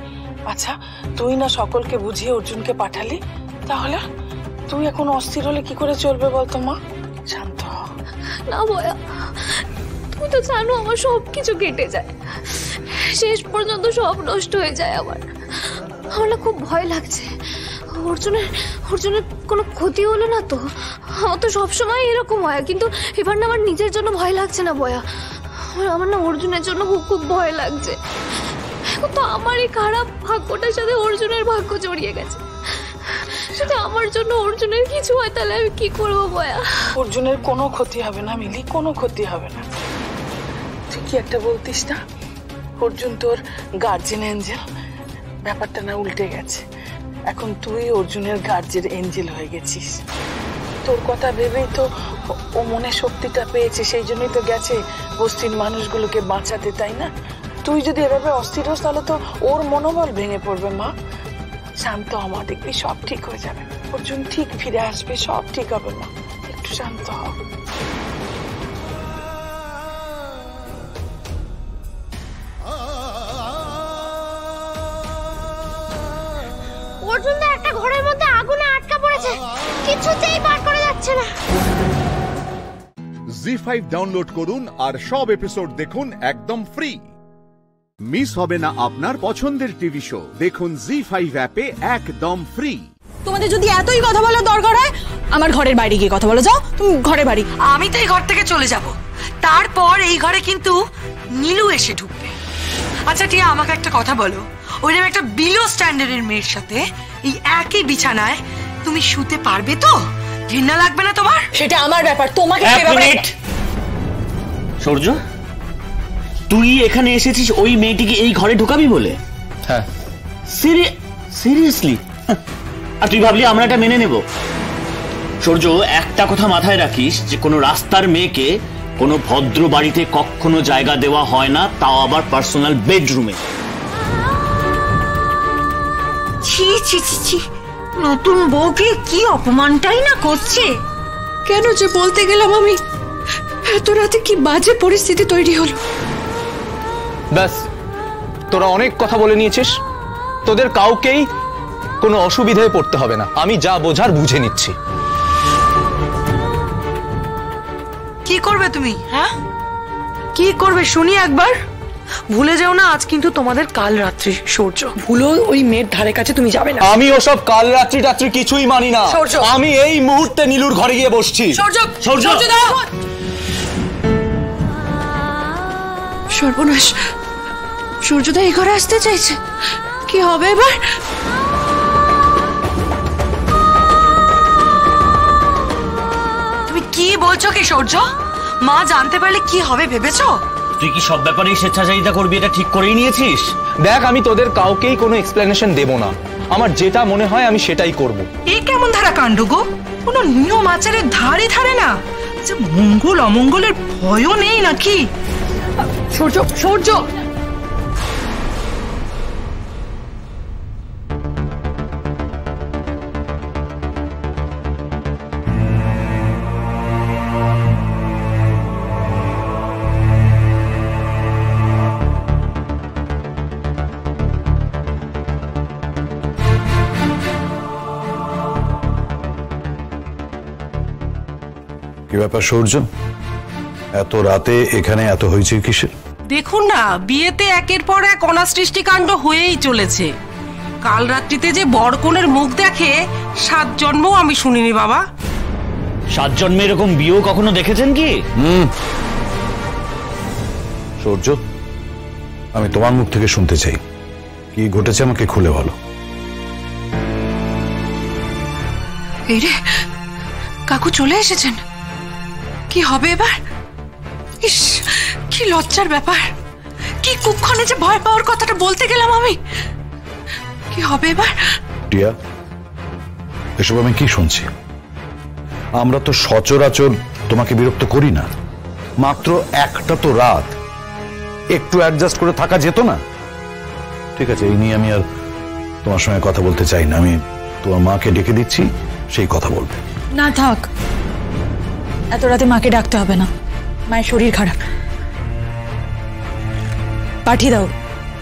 আচ্ছা তুই না সকলকে বুঝিয়ে অর্জুনকে পাঠালি, তাহলে তুই এখন অস্থির হলে কি করে চলবে বলতো মা? শান্ত হ। না বয়া, তুমি তো জানো আমার সবকিছু কেটে যায়, শেষ পর্যন্ত সব নষ্ট হয়ে যায়। আমার না খুব ভয় লাগছে। অর্জুনের কোনো ক্ষতি হলো না তো? আমার তো সবসময় এরকম হয়, কিন্তু এবার না আমার নিজের জন্য ভয় লাগছে না বয়া। আমার না অর্জুনের জন্য খুব ভয় লাগছে। এখন তো আমার এই খারাপ ভাগ্যটার সাথে অর্জুনের ভাগ্য জড়িয়ে গেছে। যদি আমার জন্য অর্জুনের কিছু হয় তাহলে আমি কি করবো বয়া? অর্জুনের কোনো ক্ষতি হবে না মিলি, কোনো ক্ষতি হবে না। তুই কি একটা বলতিস না, অর্জুন তোর গার্জিয়ান এঞ্জেল, ব্যাপারটা না উল্টে গেছে। এখন তুই অর্জুনের গার্জিয়ান এঞ্জেল হয়ে গেছিস। তোর কথা ভেবেই তো ও মনে শক্তিটা পেয়েছে, সেই জন্যই তো গেছে বস্তির মানুষগুলোকে বাঁচাতে, তাই না? তুই যদি এভাবে অস্থির হোস তাহলে তো ওর মনোবল ভেঙে পড়বে। মা শান্ত হ মা, দেখবি সব ঠিক হয়ে যাবে। অর্জুন ঠিক ফিরে আসবে, সব ঠিক হবে মা, একটু শান্ত হ। অর্জুন একটা ঘরের মধ্যে আগুনে আটকা পড়েছে, কিছুতেই বার করে যাচ্ছে না। জি5 ডাউনলোড করুন আর সব এপিসোড দেখুন একদম ফ্রি। মিস হবে না আপনার পছন্দের টিভি শো, দেখুন জি5 অ্যাপে একদম ফ্রি। তোমাদের যদি এতই কথা বলার দরকার হয় আমার ঘরের বাইরে গিয়ে কথা বলো। যাও তুমি ঘরের বাড়ি। আমি তো এই ঘর থেকে চলে যাব, তারপর এই ঘরে কিন্তু নীলু এসে ঢুকবে। আচ্ছা টিয়া, আমাকে একটা কথা বলো, ওইরকম একটা বিলো স্ট্যান্ডার্ডের মেয়ের সাথে এই একই বিছানায় তুমি শুতে পারবে তো? ঘৃণা লাগবে না তোমার? সেটা আমার ব্যাপার, তোমাকে সূর্য, তুই এখানে এসেছিস ওই মেয়েটিকে এই ঘরে ঢোকাবি বলে? হ্যাঁ। সিরিয়াসলি? আর তুই ভাবলি আমরা এটা মেনে নেব? সূর্য, একটা কথা মাথায় রাখিস যে কোনো রাস্তার মেয়েকে কোনো ভদ্র বাড়িতে কখনো জায়গা দেওয়া হয় না, তাও আবার পার্সোনাল বেডরুমে। ছি ছি ছি ছি, নতুন বউকে কি অপমানটাই না করছে। কেন যে বলতে গেলাম আমি, এত রাতে কি বাজে পরিস্থিতি তৈরি হলো। ব্যাস, তোরা অনেক কথা বলে নিয়েছিস, তোদের কাউকেই কোনো অসুবিধায় পড়তে হবে না। আমি যা বোঝার বুঝে নিচ্ছি। কি করবে তুমি? হ্যাঁ কি করবে শুনি একবার? ভুলে যাও না আজ কিন্তু তোমাদের কাল রাত্রি। সূর্য, ভুলো ওই মেয়ের ধারে কাছে তুমি যাবে না। আমি ওসব কাল রাত্রি টাত্রি কিছুই মানি না। আমি এই মুহূর্তে নীলুর ঘরে গিয়ে বসছি। সর্বনাশ, সূর্যদা এই ঘরে আসতে চাইছে, কি হবে এবার? তুমি কি বলছো কি সূর্য? মা জানতে পারলে কি হবে ভেবেছো? তুই কি সব ব্যাপারে স্বেচ্ছাচারিতা করবি এটা ঠিক করেই নিয়েছিস? দেখ, আমি তোদের কাউকেই কোনো এক্সপ্লেনেশন দেব না। আমার যেটা মনে হয় আমি সেটাই করব। এই কেমন ধারা কাণ্ড গো? কোনো নিয়ম আচারের ধারে ধারে না, যে মঙ্গল অমঙ্গলের ভয়ও নেই নাকি? সূর্য, সূর্য, কি ব্যাপার সূর্য, এত রাতে এখানে এত হয়েছে কিসের? দেখুন না, বিয়েতে একের পর এক অনাসৃষ্টি কাণ্ড হয়েই চলেছে। কাল রাত্রিতে যে বরকনের মুখ দেখে 7 জন্মও আমি শুনিনি বাবা। 7 জন্মে এরকম বিয়েও কখনো দেখেছেন কি? সূর্য, আমি তোমার মুখ থেকে শুনতে চাই কি ঘটেছে, আমাকে খুলে বলো। এই রে, কাকু চলে এসেছেন। কি হবে এবার? ইস, কি লজ্জার ব্যাপার। কি কুক্ষণে যে ভয় পাওয়ার কথাটা বলতে গেলাম আমি। কি হবে এবার? টিয়া, এসব আমি কি শুনছি? আমরা তো সচরাচর তোমাকে বিরক্ত করি না, মাত্র একটা তো রাত, একটু অ্যাডজাস্ট করে থাকা যেত না? ঠিক আছে, এই নিয়ে আমি আর তোমার সঙ্গে কথা বলতে চাই না। আমি তোমার মাকে ডেকে দিচ্ছি, সেই কথা বলবে। না থাক, এত রাতে মাকে ডাকতে হবে না, মায়ের শরীর খারাপ। পাঠিয়ে দাও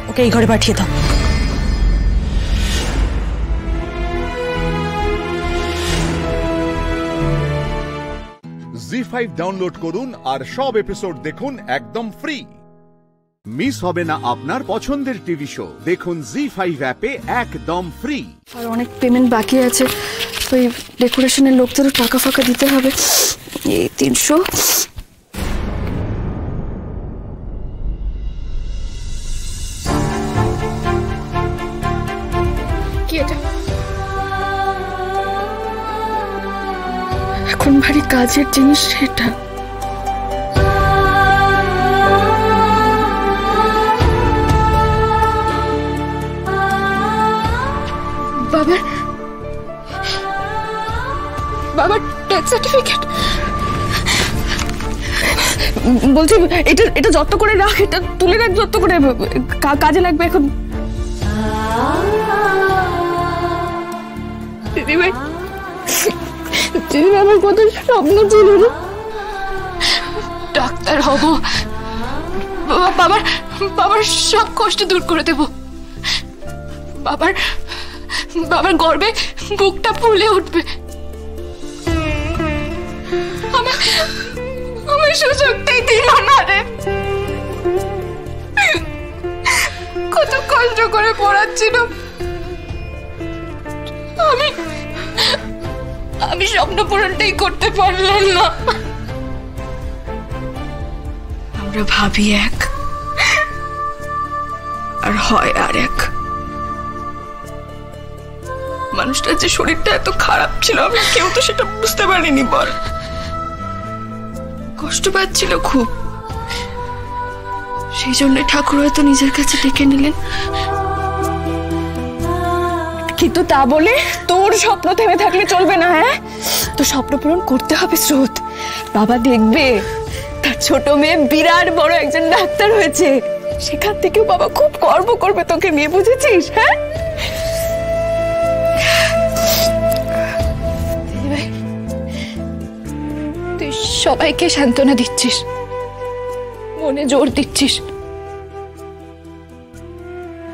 ওকে, এই ঘরে পাঠিয়ে দাও। জি5 ডাউনলোড করুন আর সব এপিসোড দেখুন একদম ফ্রি। মিস হবে না আপনার পছন্দের টিভি শো, দেখুন জি5 অ্যাপে একদম ফ্রি। আর অনেক পেমেন্ট বাকি আছে, ওই ডেকোরেশনের লোকদেরও টাকা ফাঁকা দিতে হবে। এই 300। কি এটা? এখন ভারী কাজের জিনিস সেটা। বাবার ডেথ সার্টিফিকেট। বলছি এটা যত্ন করে রাখ, এটা তুলে রাখ যত্ন করে, কাজে লাগবে এখন। দিদিভাই, দিদিভাই আমার কত স্বপ্ন ছিল, ডাক্তার হব, বাবার সব কষ্ট দূর করে দেব, বাবার গর্বে বুকটা ফুলে উঠবে। আমি সুযোগটাই দিল না রে। কত কষ্ট করে পড়াচ্ছিল, আমি স্বপ্ন পূরণটাই করতে পারলাম না। আমরা ভাবি এক আর হয় আর এক। মানুষটার যে শরীরটা এত খারাপ ছিল, আমি কেউ তো সেটা বুঝতে পারিনি। বল, কষ্ট পাচ্ছিল খুব, সেই জন্য ঠাকুর হয়তো নিজের কাছে ডেকে নিলেন। কিন্তু তা বলে তোর স্বপ্ন থেমে থাকলে চলবে না। হ্যাঁ, তো স্বপ্ন পূরণ করতে হবে স্রোত। বাবা দেখবে তার ছোট মেয়ে বিরাট বড় একজন ডাক্তার হয়েছে, সেখান থেকেও বাবা খুব গর্ব করবে তোকে নিয়ে, বুঝেছিস? হ্যাঁ তুই সবাইকে সান্ত্বনা দিচ্ছিস, মনে জোর দিচ্ছিস,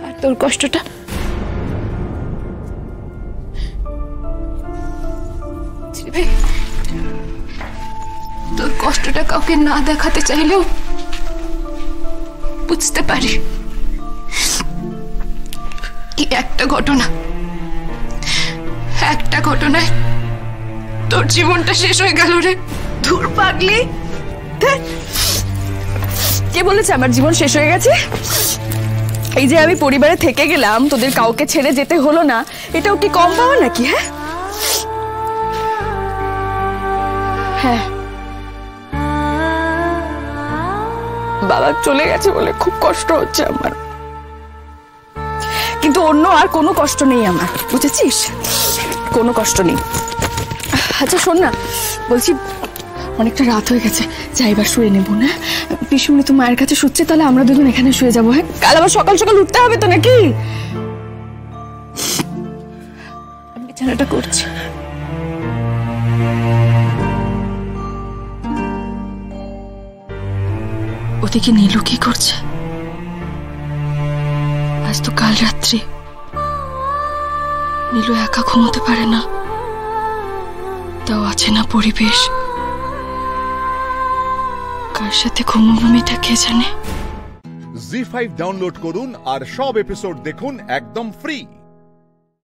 আর তোর কষ্টটা তোর কষ্টটা কাউকে না দেখাতে চাইলেও বুঝতে পারি। কি একটা ঘটনায় তোর জীবনটা শেষ হয়ে গেল রে। ধুর পাগলি, কে বলেছে আমার জীবন শেষ হয়ে গেছে? এই যে আমি পরিবারে থেকে গেলাম, তোদের কাউকে ছেড়ে যেতে হলো না, এটাও কি কম পাওয়া নাকি? হ্যাঁ, বাবা চলে গেছে বলে খুব কষ্ট হচ্ছে আমার, কিন্তু অন্য আর কোনো কষ্ট নেই আমার, বুঝেছিস? কোনো কষ্ট নেই। আচ্ছা শোন না, বলছি অনেকটা রাত হয়ে গেছে, যাই এবার শুয়ে নেবো না? পিসুমনি তো মায়ের কাছে শুচ্ছে, তাহলে আমরা দুজন এখানে শুয়ে যাবো। হ্যাঁ, কাল আবার সকাল সকাল উঠতে হবে তো নাকি? আমি বিছানাটা করছি। ওদিকে নীলু কি করছে? আজ তো কাল রাত্রি, নীলু একা ঘুমোতে পারে না, তাও আছে না পরিবেশ, কার সাথে ঘুমোবে মেয়েটা কে জানে। জি5 ডাউনলোড করুন আর সব এপিসোড দেখুন একদম ফ্রি।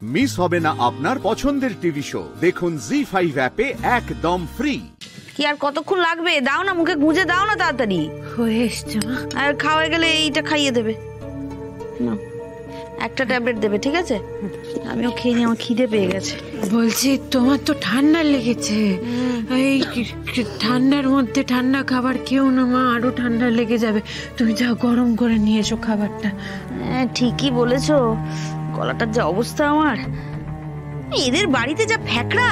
মিস হবে না আপনার পছন্দের টিভি শো, দেখুন জি5 অ্যাপে একদম ফ্রি। কি আর কতক্ষণ লাগবে? দাও না, মুখে গুঁজে দাও না তাড়াতাড়ি। হয়ে এসছে মা। আর খাওয়া গেলে এইটা খাইয়ে দেবে না, একটা ট্যাবলেট দেবে, ঠিক আছে? আমিও খেয়ে নিই, আমার খিদে পেয়ে গেছে। বলছি তোমার তো ঠান্ডা লেগেছে, এই ঠান্ডার মধ্যে ঠান্ডা খাবার খেও না মা, আরো ঠান্ডা লেগে যাবে। তুমি যাও গরম করে নিয়ে এসো খাবারটা। হ্যাঁ ঠিকই বলেছো, গলাটার যে অবস্থা আমার। এদের বাড়িতে যা ফ্যাকড়া,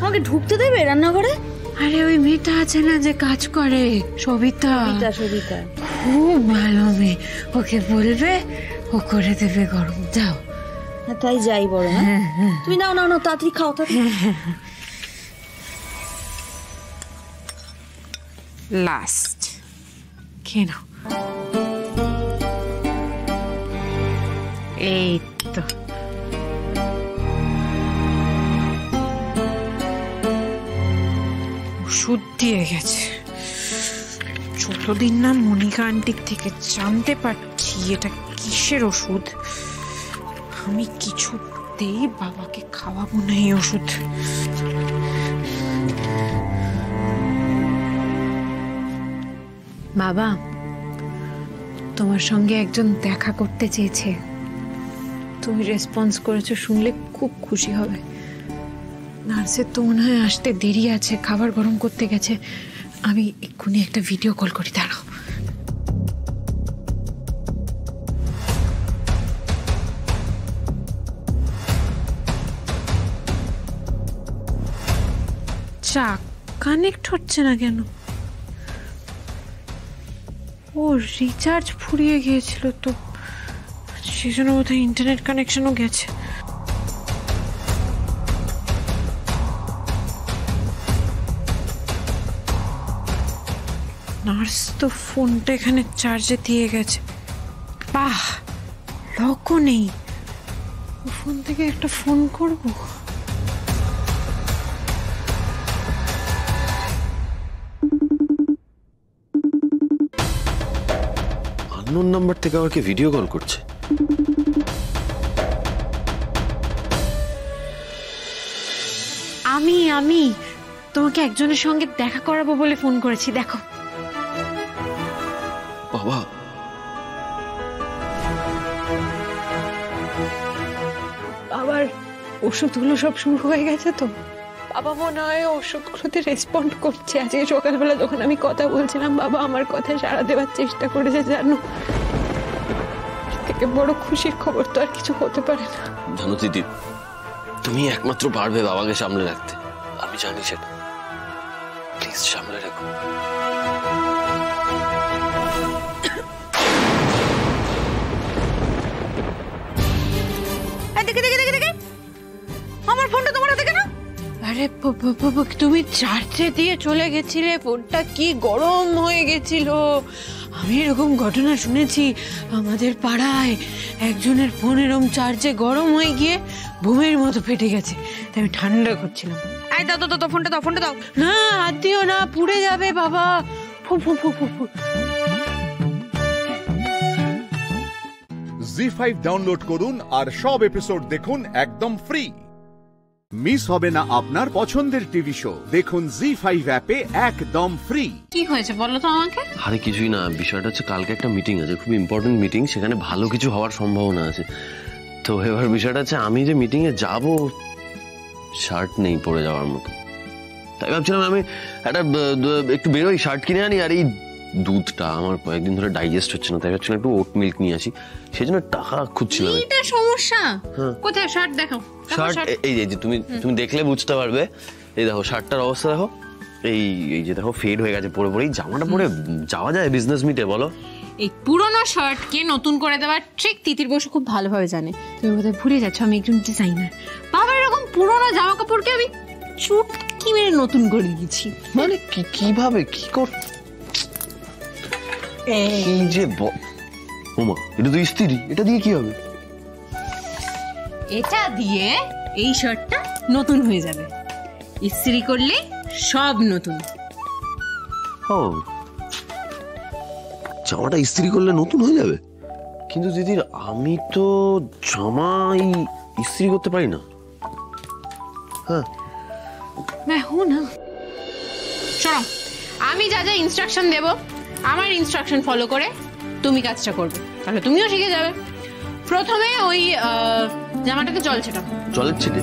আমাকে ঢুকতে দেবে রান্নাঘরে? আরে ওই মেয়েটা আছে না যে কাজ করে, সবিতা, সবিতা খুব ভালো মেয়ে, ওকে বলবে ও করে দেবে গরম। যাও। তাই যাই বড়। তুমি নাও নাও নাও, তাড়াতাড়ি খাও। লাস্ট কেন? এই তো ওষুধ দিয়ে গেছে। যতদিন না মনিকা আন্টির থেকে জানতে পারছি এটা কিসের ওষুধ, আমি কিছুতেই বাবাকে খাওয়াবো না এই ওষুধ। বাবা, তোমার সঙ্গে একজন দেখা করতে চেয়েছে, তুমি রেসপন্স করেছো শুনলে খুব খুশি হবে। নার্সের তো মনে হয় আসতে দেরি আছে, খাবার গরম করতে গেছে। আমি এক্ষুনি একটা ভিডিও কল করি, দাঁড়াও। চা কানেক্ট হচ্ছে না কেন? ও রিচার্জ ফুরিয়ে গিয়েছিল তো, সেজন্য বোধহয় ইন্টারনেট কানেকশনও গেছে। নার্স তো ফোনটা এখানে চার্জে দিয়ে গেছে। বাহ, লকও নেই। ফোন থেকে একটা ফোন করব। আননোন নাম্বার থেকে আমাকে ভিডিও কল করছে। আমি তোমাকে একজনের সঙ্গে দেখা করাবো বলে ফোন করেছি, দেখো। বাবা, আবার ওষুধগুলো সব শুরু হয়ে গেছে তো। বাবা মনে হয় ওষুধগুলোতে রেসপন্ড করছে। আজকে সকালবেলা যখন আমি কথা বলছিলাম, বাবা আমার কথা সাড়া দেওয়ার চেষ্টা করেছে, জানো। থেকে বড় খুশির খবর তো আর কিছু হতে পারে না। জানো দিদি, তুমি একমাত্র পারবে বাবাকে সামলে রাখতে, আমি জানি সেটা। প্লিজ সামলে রাখো। আমার ফোনটা তোমার হাতে কেন? আরে তুমি চার্জে দিয়ে চলে গেছিলে, ফোনটা কি গরম হয়ে গেছিল। আমি এরকম ঘটনা শুনেছি, আমাদের পাড়ায় একজনের ফোন এরকম চার্জে গরম হয়ে গিয়ে বোমের মতো ফেটে গেছে। তাই আমি ঠান্ডা করছিলাম। এই দাও তো ফোনটা দাও, ফোনটা দাও। না, হাত দিও না, পুড়ে যাবে বাবা। জি5 ডাউনলোড করুন আর সব এপিসোড দেখুন একদম ফ্রি। মিস হবে না আপনার পছন্দের টিভি শো, দেখুন জি5 অ্যাপে একদম ফ্রি। কি হয়েছে বলো তো আমাকে? আরে কিছুই না, বিষয়টা হচ্ছে কালকে একটা মিটিং আছে, খুব ইম্পর্টেন্ট মিটিং, সেখানে ভালো কিছু হওয়ার সম্ভাবনা আছে। তো এবার বিষয়টা হচ্ছে আমি যে মিটিং এ যাব, শার্ট নেই পরে যাওয়ার মতো। তাই ভাবছিলাম আমি একটু বেরোই, শার্ট কিনে আনি। আর এই দুধটা আমার কয়েকদিন ধরে ডাইজেস্ট হচ্ছে না, তাই ভাবছিলাম একটু ওট মিল্ক নিয়ে আসি। সেই জন্য টাকা খুঁজছিলাম। এটা সমস্যা কোথায়? শার্ট দেখাও। শার্ট এই যে তুমি দেখলে বুঝতে পারবে। এই দেখো শার্টটার অবস্থা দেখো, এই যে দেখো ফেড হয়ে গেছে পরে পরেই। জামাটা পরে যাওয়া যায় বিজনেস মিটে বলো? এই পুরনো শার্টকে নতুন করে দেওয়ার ট্রিক তিতির বসু খুব ভালোভাবে জানে। তুমি বোধহয় ভুলে যাচ্ছ আমি একজন ডিজাইনার। বাবা এরকম পুরনো জামা কাপড়কে আমি চুটকি মেরে নতুন করে দিয়েছি। মানে কিভাবে কি কর? এই যে ওমা, এটা তো ইস্ত্রি, এটা দিয়ে কি হবে? এটা দিয়ে এই শার্টটা নতুন হয়ে যাবে, ইস্ত্রি করলে সব নতুন। ও, জামাটা ইস্ত্রি করলে নতুন হয়ে যাবে? কিন্তু দিদির, আমি তো জামাই ইস্ত্রি করতে পারি না। হ্যাঁ, শোনো, আমি যা যা ইনস্ট্রাকশন দেব, আমার ইনস্ট্রাকশন ফলো করে তুমি কাজটা করবে, তাহলে তুমিও শিখে যাবে। প্রথমে ওই জামাটাকে জল ছেটাবো। জলের ছিটে?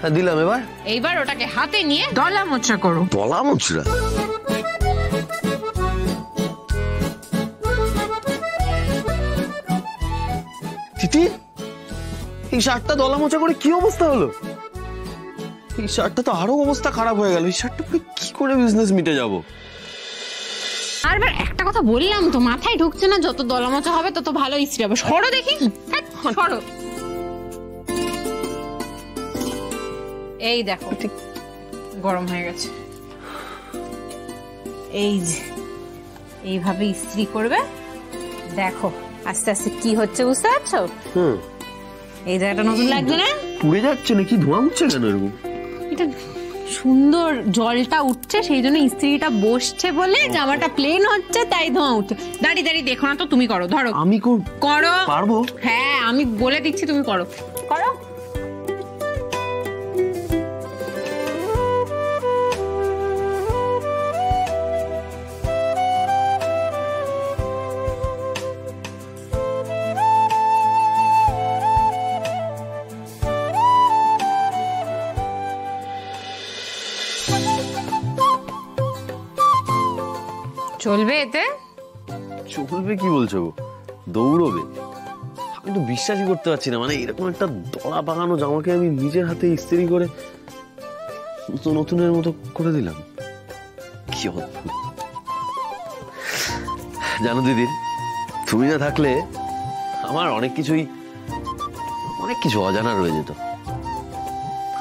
হ্যাঁ, দিলাম। এইবার ওটাকে হাতে নিয়ে দলা মোচড়া করো। দলা মোচড়া? তিতি, এই শার্টটা দলা মোচা করে কি অবস্থা হলো? এই শার্টটা তো আরো অবস্থা খারাপ হয়ে গেল। এই শার্টটা কি করে বিজনেস মিটে যাবো? আরবার একটা কথা বললাম তো, মাথায় ঢুকছে না। যত দলামচা হবে তত ভালো ইস্ত্রি হবে। সরো দেখি, সরো। এই দেখো গরম হয়ে গেছে। এই যে এইভাবে ইস্ত্রি করবে, দেখো আস্তে আস্তে কি হচ্ছে, বুঝতে পারছো? এই জায়গাটা নতুন লাগছে না? পুড়ে যাচ্ছে নাকি? ধোঁয়া উঠছে কেন এরকম? এটা সুন্দর জলটা উঠছে, সেই জন্য ইস্ত্রিটা বসছে বলে জামাটা প্লেন হচ্ছে, তাই ধোঁয়া উঠছে। দাঁড়িয়ে দাঁড়িয়ে দেখো না তো, তুমি করো। ধরো আমি করো। পারবো? হ্যাঁ আমি বলে দিচ্ছি, তুমি করো করো। চলবে এতে? চলবে কি বলছো? দৌড়বে? আমি তো বিশ্বাসই করতে পারছি না। মানে এরকম একটা দড়া পাকানো জামাকে আমি নিজের হাতে ইস্ত্রি করে নতুনের মতো করে দিলাম। কি অদ্ভুত। জানো দিদি, তুমি না থাকলে আমার অনেক কিছু অজানা রয়ে যেত।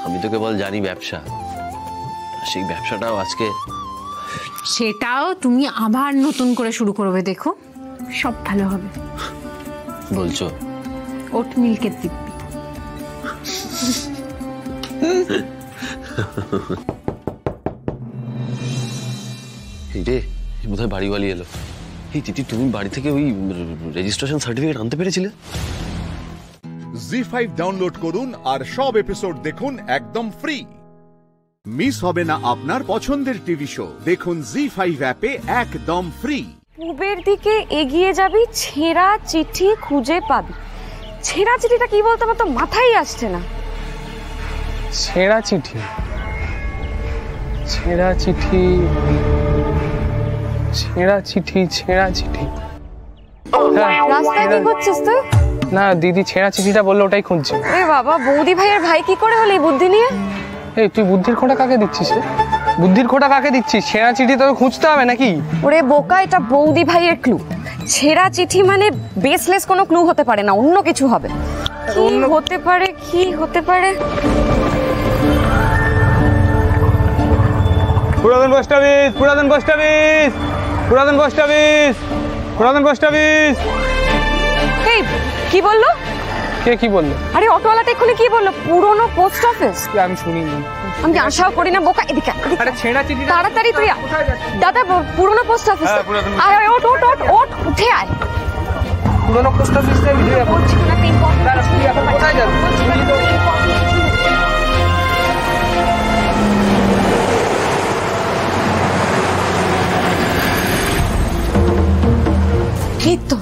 আমি তো কেবল জানি ব্যবসা, সেই ব্যবসাটাও আজকে সেটাও তুমি আবার নতুন করে শুরু করবে। দেখো সব ভালো হবে। বলছো? ওট মিল্কের দিব্যি। এই রে, বোধহয় বাড়িওয়ালি এলো। এই দিদি, তুমি বাড়ি থেকে ওই রেজিস্ট্রেশন সার্টিফিকেট আনতে পেরেছিলে? জি5 ডাউনলোড করুন আর সব এপিসোড দেখুন একদম ফ্রি। মিস হবে না আপনার পছন্দের টিভি শো। দেখুন জি5 অ্যাপে একদম ফ্রি। পূবের দিকে এগিয়ে যাবি, ছেঁড়া চিঠি খুঁজে পাবি। ছেঁড়া চিঠিটা কি বলতে আমার তো মাথায় আসছে না। ছেঁড়া চিঠি, ছেঁড়া চিঠি, ছেঁড়া চিঠি, ছেঁড়া চিঠি। রাস্তায় কি করছিস তুই? না দিদি, ছেঁড়া চিঠিটা বললো, ওটাই খুঁজছি। এ বাবা, বৌদি ভাইয়ের ভাই কি করে হলো এই বুদ্ধি নিয়ে? এই তুই বুদ্ধির খোঁটা কাকে দিচ্ছিস রে? বুদ্ধির খোঁটা কাকে দিচ্ছিস? ছেঁড়া চিঠি তোকে খুঁজতে হবে নাকি? ওরে বোকা, এটা বৌদি ভাইয়ের ক্লু। ছেঁড়া চিঠি মানে বেসলেস কোনো ক্লু হতে পারে না, অন্য কিছু হবে। কি হতে পারে, কি হতে পারে? পুরাতন পোস্ট অফিস, পুরাতন পোস্ট অফিস, পুরাতন পোস্ট অফিস, পুরাতন পোস্ট অফিস। এই কি বললো? কে কি বললো? আরে অটোওয়ালাটা এক্ষুনি কি বললো? পুরনো পোস্ট অফিস? আমি শুনিনি। আমি আশাও করি না বোকা। এদিকে আরে ছেঁড়া চিঠি তাড়াতাড়ি তুই। দাদা পুরনো পোস্ট অফিস। আরে ওঠ ওঠ ওঠ ওঠ, উঠে আয়। পুরনো পোস্ট অফিস থেকে ভিডিও এখন কোথায় যাবে? এই তো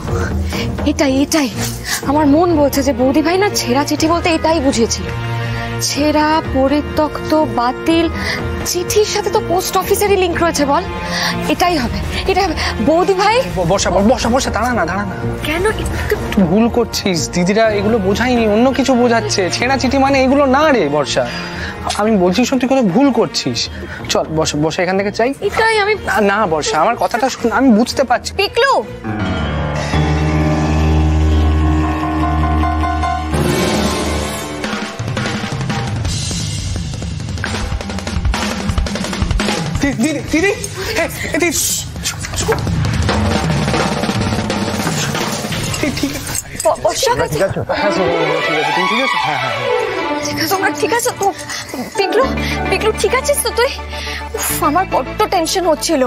এটাই এটাই আমার মন বলছে যে বৌদি ভাই না ছেঁড়া চিঠি বলতে এটাই বুঝেছিল। ছেঁড়া, পরিত্যক্ত, বাতিল। চিঠির সাথে তো পোস্ট অফিসেরই লিংক রয়েছে। বল, এটাই হবে, এটাই হবে। বৌদি ভাই বসা বসা বসা, দাঁড়া না দাঁড়া না। কেন? তুই ভুল করছিস, দিদিরা এগুলো বোঝায়নি, অন্য কিছু বোঝাচ্ছে। ছেঁড়া চিঠি মানে এগুলো না রে বর্ষা। আমি বলছি সত্যি করে ভুল করছিস। চল বসা বসা, এখান থেকে চাই। এটাই আমি। না বর্ষা, আমার কথাটা শুন, আমি বুঝতে পারছি। পিকলু, দিদি দিদি দিদি, ঠিক আছে তো? পিকলু, পিকলু ঠিক আছিস তো তুই? আমার বড্ড টেনশন হচ্ছিল।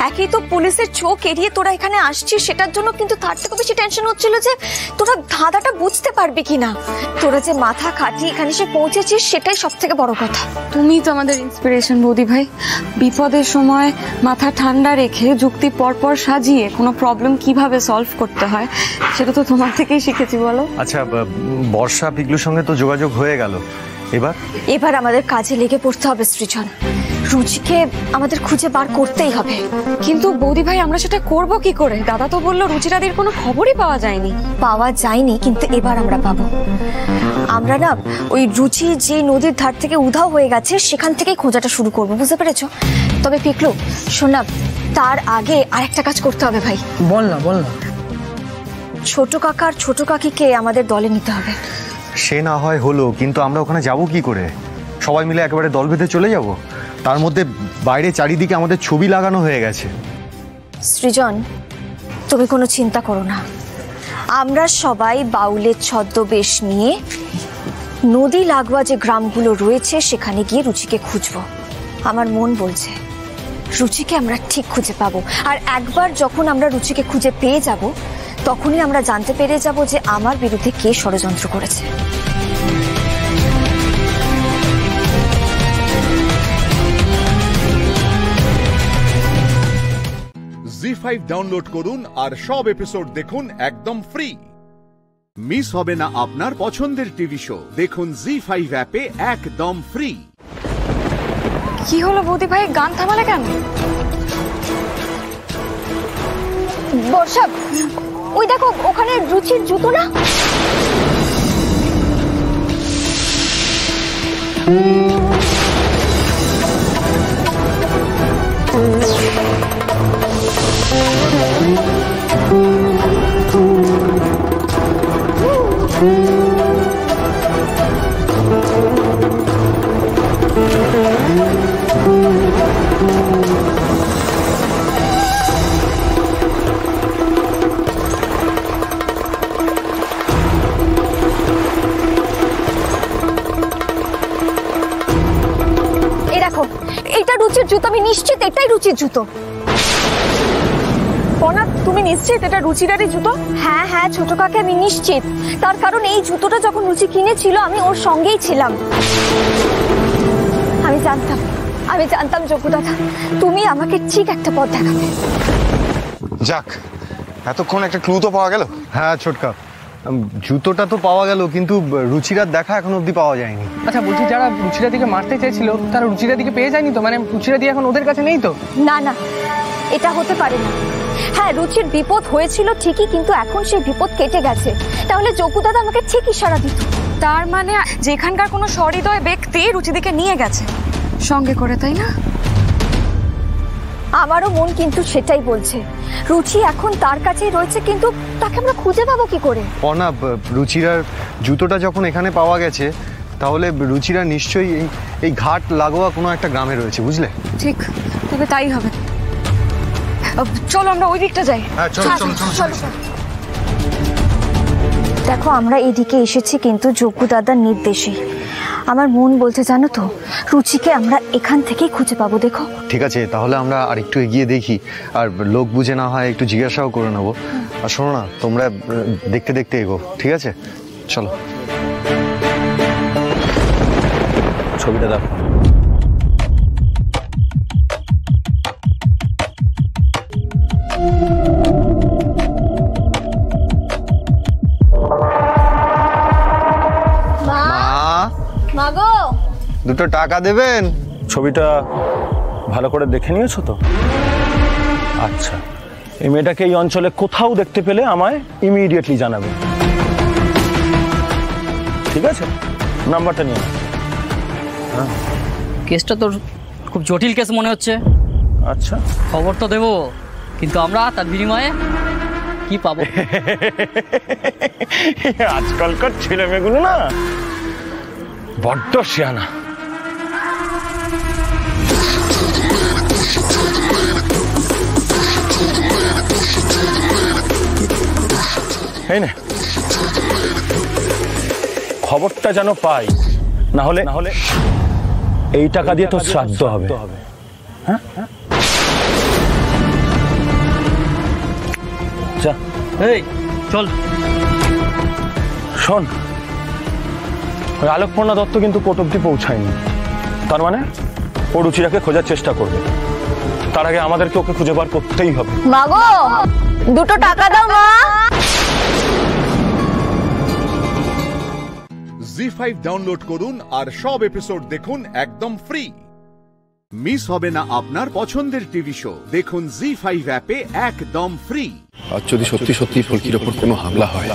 একই তো পুলিশের চোখ এড়িয়ে তোরা এখানে আসছিস, সেটার জন্য কিন্তু তার থেকে বেশি টেনশন হচ্ছিল যে তোরা ধাঁধাটা বুঝতে পারবি কিনা। তোরা যে মাথা খাটিয়ে এখানে এসে পৌঁছেছিস, সেটাই সব থেকে বড় কথা। তুমি তো আমাদের ইন্সপিরেশন বৌদি ভাই। বিপদের সময় মাথা ঠান্ডা রেখে যুক্তি পরপর সাজিয়ে কোনো প্রবলেম কিভাবে সলভ করতে হয়, সেটা তো তোমার থেকেই শিখেছি। বলো। আচ্ছা, বর্ষা পিকলুর সঙ্গে তো যোগাযোগ হয়ে গেল, এবার আমাদের কাজে লেগে পড়তে হবে সৃজন। রুচিকে আমাদের খুঁজে বার করতেই হবে। কিন্তু বৌদি ভাই, আমরা সেটা করব কি করে? দাদা তো বললো রুচিরাদির কোনো খবরই পাওয়া যায়নি। পাওয়া যায়নি, কিন্তু এবার আমরা পাবো। আমরা না ওই রুচি যে নদীর ধার থেকে উধাও হয়ে গেছে সেখান থেকেই খোঁজাটা শুরু করবো, বুঝতে পেরেছো? তবে পিকলু শোন না, তার আগে আরেকটা কাজ করতে হবে ভাই। বল না বল না। ছোট কাকা আর ছোট কাকিকে আমাদের দলে নিতে হবে। সে না হয় হলো, কিন্তু আমরা ওখানে যাব কি করে? সবাই মিলে একেবারে দল বেঁধে চলে যাব? তার মধ্যে বাইরে চারিদিকে আমাদের ছবি লাগানো হয়ে গেছে। সৃজন, তুমি কোনো চিন্তা করো না, আমরা সবাই বাউলের ছদ্মবেশ নিয়ে নদী লাগোয়া যে গ্রামগুলো রয়েছে সেখানে গিয়ে রুচিকে খুঁজবো। আমার মন বলছে রুচিকে আমরা ঠিক খুঁজে পাবো, আর একবার যখন আমরা রুচিকে খুঁজে পেয়ে যাব তখনই আমরা জানতে পেরে যাব যে আমার বিরুদ্ধে কে ষড়যন্ত্র করেছে। জি5 ডাউনলোড করুন আর সব এপিসোড দেখুন একদম ফ্রি। মিস হবে না আপনার পছন্দের টিভি শো, দেখুন জি5 অ্যাপে একদম ফ্রি। কি হলো বৌদি ভাই, গান থামালে কেন? বর্ষা, ওই দেখো ওখানে রুচির জুতো না? এটা রুচির জুতো, আমি নিশ্চিত এটাই রুচির জুতো। পনা, তুমি নিশ্চিত এটা রুচিরারই জুতো? হ্যাঁ হ্যাঁ ছোট কাকে আমি নিশ্চিত, তার কারণ এই জুতোটা যখন রুচি কিনেছিল আমি ওর সঙ্গেই ছিলাম। আমি জানতাম যোগ্য দাদা তুমি আমাকে ঠিক একটা পথ দেখাবে। যাক, এতক্ষণ একটা ক্লু তো পাওয়া গেল। হ্যাঁ ছোটকা, জুতোটা তো পাওয়া গেল, কিন্তু রুচিরার দেখা এখন অবধি পাওয়া যায়নি। আচ্ছা বলছি, যারা রুচিরা দিকে মারতে চাইছিল তারা রুচিরা দিকে পেয়ে যায়নি তো? মানে রুচিরা দিয়ে এখন ওদের কাছে নেই তো? না না, এটা হতে পারে না। হ্যাঁ রুচির বিপদ হয়েছিল ঠিকই, কিন্তু এখন সেই বিপদ কেটে গেছে। তাহলে যোগ্য দাদা আমাকে ঠিক ইশারা দিত। তার মানে যেখানকার কোনো সহৃদয় ব্যক্তি রুচিদিকে নিয়ে গেছে সঙ্গে করে, তাই না? আমারও মন কিন্তু সেটাই বলছে, রুচি এখন তার কাছেই রয়েছে, কিন্তু তাকে আমরা খুঁজে পাবো কি করে? অর্ণব, রুচিরার জুতোটা যখন এখানে পাওয়া গেছে তাহলে রুচিরা নিশ্চয়ই এই ঘাট লাগোয়া কোনো একটা গ্রামে রয়েছে, বুঝলে? ঠিক, তবে তাই হবে। চলো আমরা ওই দিকটা যাই। হ্যাঁ চলো চলো চলো। দেখো আমরা এদিকে এসেছি কিন্তু যোগ্য দাদার নির্দেশে। আমার মন বলতে জানো তো, রুচিকে আমরা এখান থেকেই খুঁজে পাবো। দেখো ঠিক আছে, তাহলে আমরা আর একটু এগিয়ে দেখি, আর লোক বুঝে না হয় একটু জিজ্ঞাসাও করে নেবো। আর শোনো না, তোমরা দেখতে দেখতে এগো, ঠিক আছে? চলো। ছবিটা দেখো। মাগো, দুটো টাকা দেবেন? ছবিটা ভালো করে দেখে নিয়েছো তো? আচ্ছা, এই মেয়েটাকে এই অঞ্চলে কোথাও দেখতে পেলে আমায় ইমিডিয়েটলি জানাবে, ঠিক আছে? নাম্বারটা নিয়ে। হ্যাঁ, কেসটা তোর খুব জটিল কেস মনে হচ্ছে। আচ্ছা, খবর তো দেবো, কিন্তু আমরা তার বিনিময়ে কি পাবো? আজকালকার ছেলে মেয়েগুলো না বড্ড শিয়ানা। এই না, খবরটা যেন পাই, না হলে এই টাকা দিয়ে তো শ্রাদ্ধ হবে। হ্যাঁ, যা, এই চল। শোন, ওই আলোকপর্ণা দত্ত কিন্তু কোর্ট অব্দি পৌঁছায়নি, তার মানে ও রুচিরাকে খোঁজার চেষ্টা করবে। তার আগে আমাদেরকে ওকে খুঁজে বার করতেই হবে। মাগো, দুটো টাকা দাও মা। জি5 ডাউনলোড করুন আর সব এপিসোড দেখুন একদম ফ্রি। মিস হবে না আপনার পছন্দের টিভি শো, দেখুন জি5 অ্যাপে একদম ফ্রি। আর যদি সত্যি সত্যি ফুলকির ওপর কোনো হামলা হয়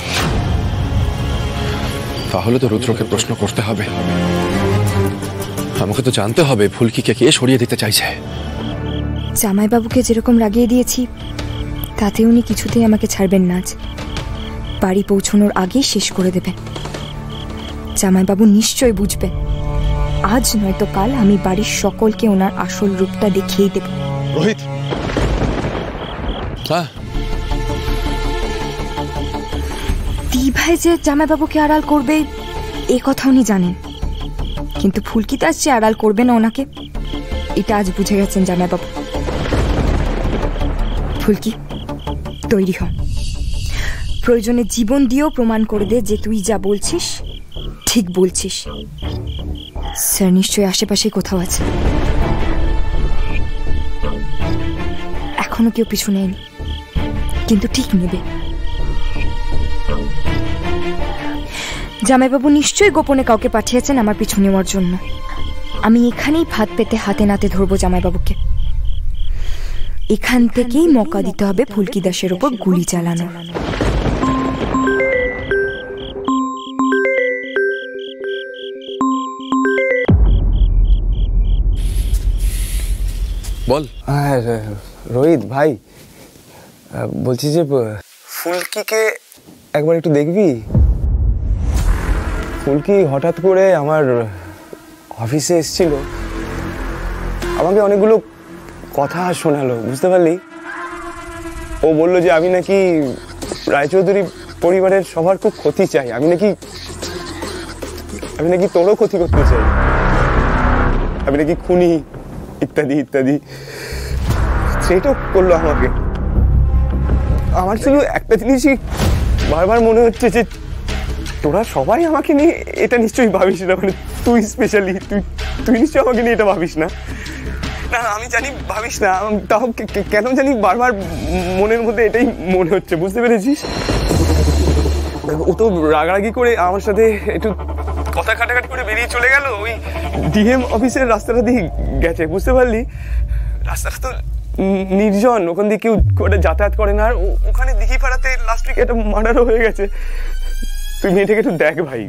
তাহলে তো রুদ্রকে প্রশ্ন করতে হবে। আমাকে তো জানতে হবে ফুলকিকে কে সরিয়ে দিতে চাইছে। জামাইবাবুকে যেরকম রাগিয়ে দিয়েছি তাতে উনি কিছুতেই আমাকে ছাড়বেন না। আজ বাড়ি পৌঁছানোর আগেই শেষ করে দেবেন। জামাইবাবু নিশ্চয় বুঝবেন আজ নয়তো কাল আমি বাড়ির সকলকে ওনার আসল রূপটা দেখিয়ে দেব। রোহিত, হ্যাঁ, দিভাই যে জামাইবাবুকে আড়াল করবে এ কথা উনি জানেন, কিন্তু ফুলকি তো আজ যে আড়াল করবে না ওনাকে, এটা আজ বুঝে গেছেন জামাইবাবু। ফুলকি, তৈরি হ, প্রয়োজনে জীবন দিয়েও প্রমাণ করে দে যে তুই যা বলছিস ঠিক বলছিস। স্যার নিশ্চয়ই আশেপাশে কোথাও আছে, এখনো কেউ পিছু নেয়নি, কিন্তু ঠিক নেবে। জামাইবাবু নিশ্চয়ই গোপনে কাউকে পাঠিয়েছেন আমার পিছু নেওয়ার জন্য। আমি এখানেই ফাঁদ পেতে হাতে নাতে ধরবো জামাইবাবুকে। এখান থেকেই মৌকা দিতে হবে ফুলকি দাসের ওপর গুলি চালানো। বল। হ্যাঁ রোহিত ভাই, বলছি যে ফুলকিকে একবার একটু দেখবি। ফুলকি হঠাৎ করে আমার অফিসে এসেছিল, আমাকে অনেকগুলো কথা শোনালো, বুঝতে পারলি? ও বললো যে আমি নাকি রায়চৌধুরী পরিবারের সবার খুব ক্ষতি চাই, আমি নাকি তোরও ক্ষতি করতে চাই, আমি নাকি খুনি ইত্যাদি ইত্যাদি থ্রেটও করলো আমাকে। আমার শুধু একটা জিনিসই বারবার মনে হচ্ছে যে তোরা সবাই আমাকে নিয়ে এটা নিশ্চয়ই ভাবিস না, মানে তুই স্পেশালি তুই নিশ্চয়ই আমাকে নিয়ে এটা ভাবিস না। না আমি জানি ভাবিস না, তাও কেন জানি বারবার মনের মধ্যে এটাই মনে হচ্ছে, বুঝতে পেরেছিস? ও তো রাগারাগি করে আমার সাথে একটু কথা কাটাকাটি করে বেরিয়ে চলে গেল, ওই ডিএম অফিসের রাস্তাটা দিয়ে গেছে, বুঝতে পারলি? রাস্তাটা তো নির্জন, ওখান দিয়ে কেউ যাতায়াত করে না, আর ওখানে দিঘি পাড়াতে লাস্ট উইক একটা মার্ডারও হয়ে গেছে। তুই মেয়েটাকে একটু দেখ ভাই,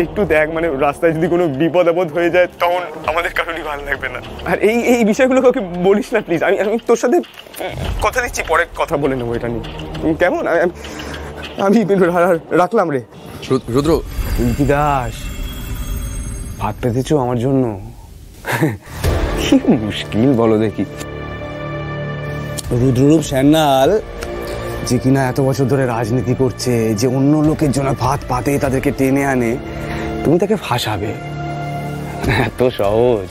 একটু দেখ, মানে রাস্তায় যদি কোনো বিপদ আপদ হয়ে যায় তখন আমাদের কারোরই ভালো লাগবে না। আর এই বিষয়গুলো কাউকে বলিস না প্লিজ, আমি তোর সাথে কথা দিচ্ছি, পরে কথা বলে নেবো এটা নিয়ে, কেমন? আমি রাখলাম রে। রুদ্র, ফুলকি দাস ভাত পেতেছ আমার জন্য? কি মুশকিল বলো দেখি। রুদ্ররূপ স্যান্নাল যে কিনা এত বছর ধরে রাজনীতি করছে, যে অন্য লোকের জন্য ভাত পাতে তাদেরকে টেনে আনে, তুমি তাকে ফাঁসাবে? এত সহজ?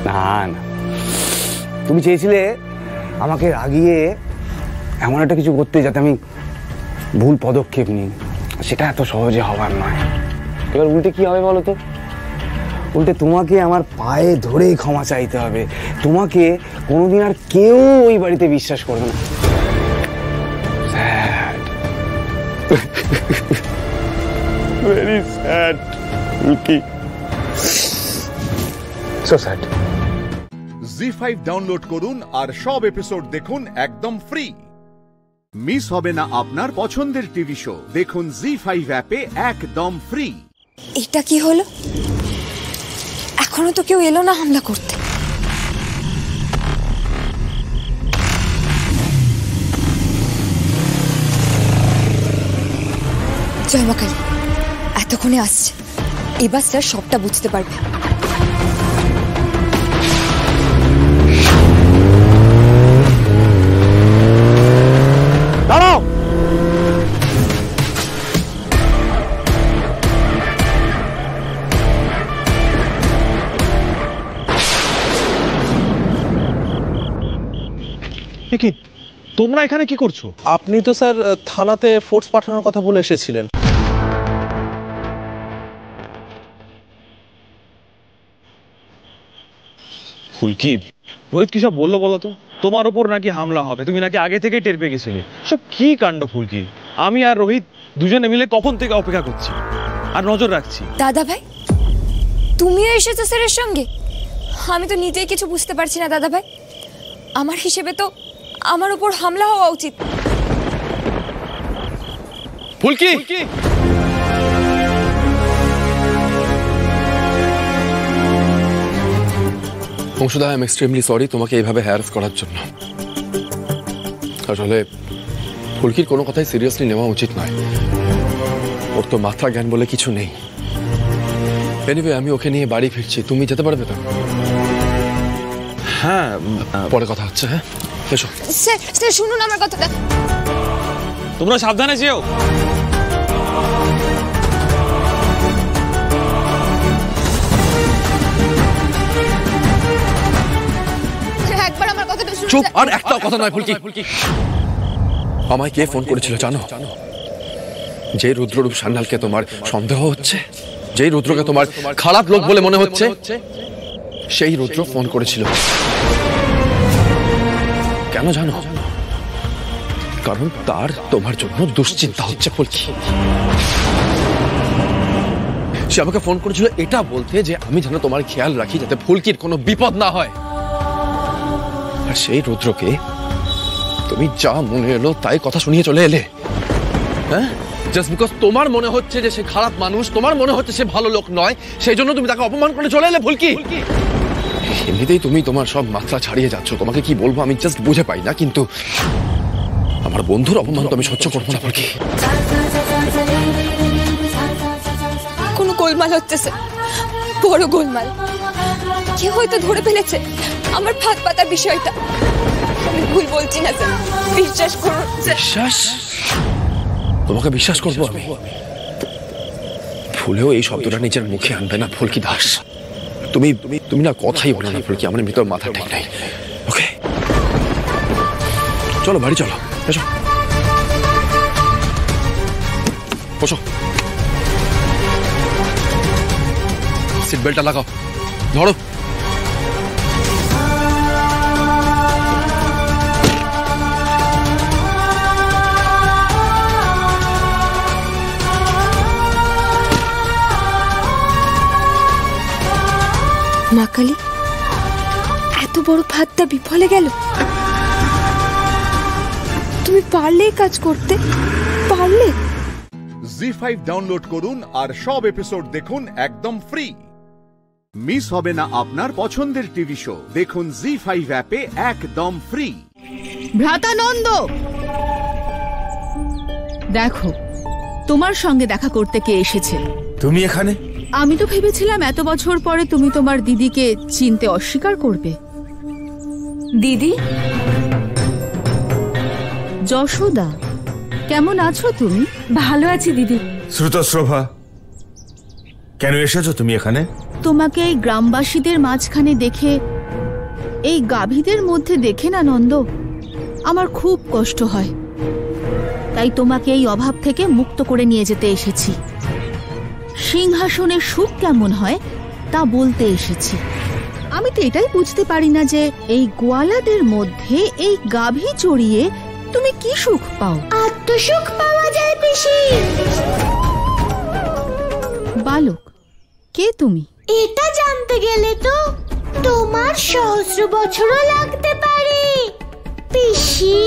না না, তুমি চেয়েছিলে আমাকে রাগিয়ে এমন একটা কিছু করতে যাতে আমি ভুল পদক্ষেপ নিই, সেটা এত সহজে হবার নয়। এবার উল্টে কি হবে বলো তো? উল্টে তোমাকে আমার পায়ে ধরেই ক্ষমা চাইতে হবে, তোমাকে কোনোদিন আর কেউ ওই বাড়িতে বিশ্বাস করবে না। Very sad. So sad. Z5 download করুন আর সব এপিসোড দেখুন একদম ফ্রি। মিস হবে না আপনার পছন্দের টিভি শো, দেখুন Z5 অ্যাপে একদম ফ্রি। এটা কি হলো? এখনো তো কেউ এলো না হামলা করতে। জয় মা কালী, এতক্ষণে আসছে, এবার স্যার সবটা বুঝতে পারবে। দাঁড়াও, তোমরা এখানে কি করছো? আপনি তো স্যার থানাতে ফোর্স পাঠানোর কথা বলে এসেছিলেন। ফুলকি, রোহিত কি সব বললো বলো তো? তোমার ওপর নাকি হামলা হবে, তুমি নাকি আগে থেকে টের পেয়ে গেছিলে। সব কি কাণ্ড ফুলকি? আমি আর রোহিত দুজনে মিলে কখন থেকে অপেক্ষা করছি আর নজর রাখছি। দাদা ভাই, তুমিও এসেছো স্যারের সঙ্গে? আমি তো নিজেই কিছু বুঝতে পারছি না দাদা ভাই। আমার হিসেবে তো আমার উপর হামলা হওয়া উচিত। ফুলকি অংশুদা, আই এম এক্সট্রিমলি সরি তোমাকে এইভাবে হ্যারাস করার জন্য। আসলে ফুলকির কোনো কথাই সিরিয়াসলি নেওয়া উচিত নয়। ওর তো মাথা জ্ঞান বলে কিছু নেই। এনিওয়ে, আমি ওকে নিয়ে বাড়ি ফিরছি, তুমি যেতে পারবে তো? হ্যাঁ, পরে কথা হচ্ছে। হ্যাঁ, এসো। স্যার শুনুন আমার কথাটা। তোমরা সাবধানে যেও। একবার আমার কথাটা শুনুন। চুপ, আর একটা কথা নয় ফুলকি। আমায় কে ফোন করেছিল জানো? যে রুদ্ররূপ সান্যালকে তোমার সন্দেহ হচ্ছে, যেই রুদ্রকে তোমার খারাপ লোক বলে মনে হচ্ছে, সেই রুদ্র ফোন করেছিল। কেন জানো? কারণ তার তোমার জন্য দুশ্চিন্তা হচ্ছে ফুলকি। সে আমাকে ফোন করেছিল এটা বলতে যে আমি যেন তোমার খেয়াল রাখি যাতে ফুলকির কোনো বিপদ না হয়। আর সেই রুদ্রকে তুমি যা মনে এলো তাই কথা শুনিয়ে চলে এলে। হ্যাঁ, জাস্ট বিকজ তোমার মনে হচ্ছে যে সে খারাপ মানুষ, তোমার মনে হচ্ছে সে ভালো লোক নয়, সেই জন্য তুমি তাকে অপমান করে চলে এলে ফুলকি। এমনিতেই তুমি তোমার সব মাত্রা ছাড়িয়ে যাচ্ছ, তোমাকে কি বলবো আমি জাস্ট বুঝে পাই না, কিন্তু আমার বন্ধুর অপমান তো আমি সহ্য করবো না ফুলকি। কোনো গোলমাল হচ্ছে স্যার, বড় গোলমাল। কেউ হয়তো ধরে ফেলেছে আমার ভাত পাতার বিষয়টা। আমি ভুল বলছি না স্যার, বিশ্বাস করুন। বিশ্বাস? তোমাকে বিশ্বাস করবো আমি? ভুলেও এই শব্দটা নিজের মুখে আনবে না ফুলকি দাস। তুমি তুমি না কথাই বলো না ফুলকি, আমার ভিতর মাথা ঠিক নাই। ওকে, চলো বাড়ি চলো, এসো বসো, সিট বেল্টটা লাগাও, ধরো। মা কালী, এত বড় ভাতটা বিফলে গেল। তুমি পারলে কাজ করতে পারলে। জি5 ডাউনলোড করুন আর সব এপিসোড দেখুন একদম ফ্রি। মিস হবে না আপনার পছন্দের টিভি শো, দেখুন জি5 অ্যাপে একদম ফ্রি। ভ্রাতানন্দ, দেখো তোমার সঙ্গে দেখা করতে কে এসেছে। তুমি এখানে? আমি তো ভেবেছিলাম এত বছর পরে তুমি তোমার দিদিকে চিনতে অস্বীকার করবে। দিদি? যশোদা, কেমন আছো তুমি? ভালো আছি দিদি। শ্রুতশ্রভা, কেন এসেছো তুমি এখানে? তোমাকে এই গ্রামবাসীদের মাঝখানে দেখে, এই গাভীদের মধ্যে দেখে না নন্দ, আমার খুব কষ্ট হয়। তাই তোমাকে এই অভাব থেকে মুক্ত করে নিয়ে যেতে এসেছি। সিংহাসনের সুখ কেমন হয় তা বলতে এসেছি। আমি তো এটাই বুঝতে পারি না যে এই গোয়ালাদের মধ্যে এই গাভী চড়িয়ে তুমি কি সুখ পাও? আত্মসুখ পাওয়া যায় পিসি। বালক, কে তুমি? এটা জানতে গেলে তো তোমার সহস্র বছরও লাগতে পারে পিসি।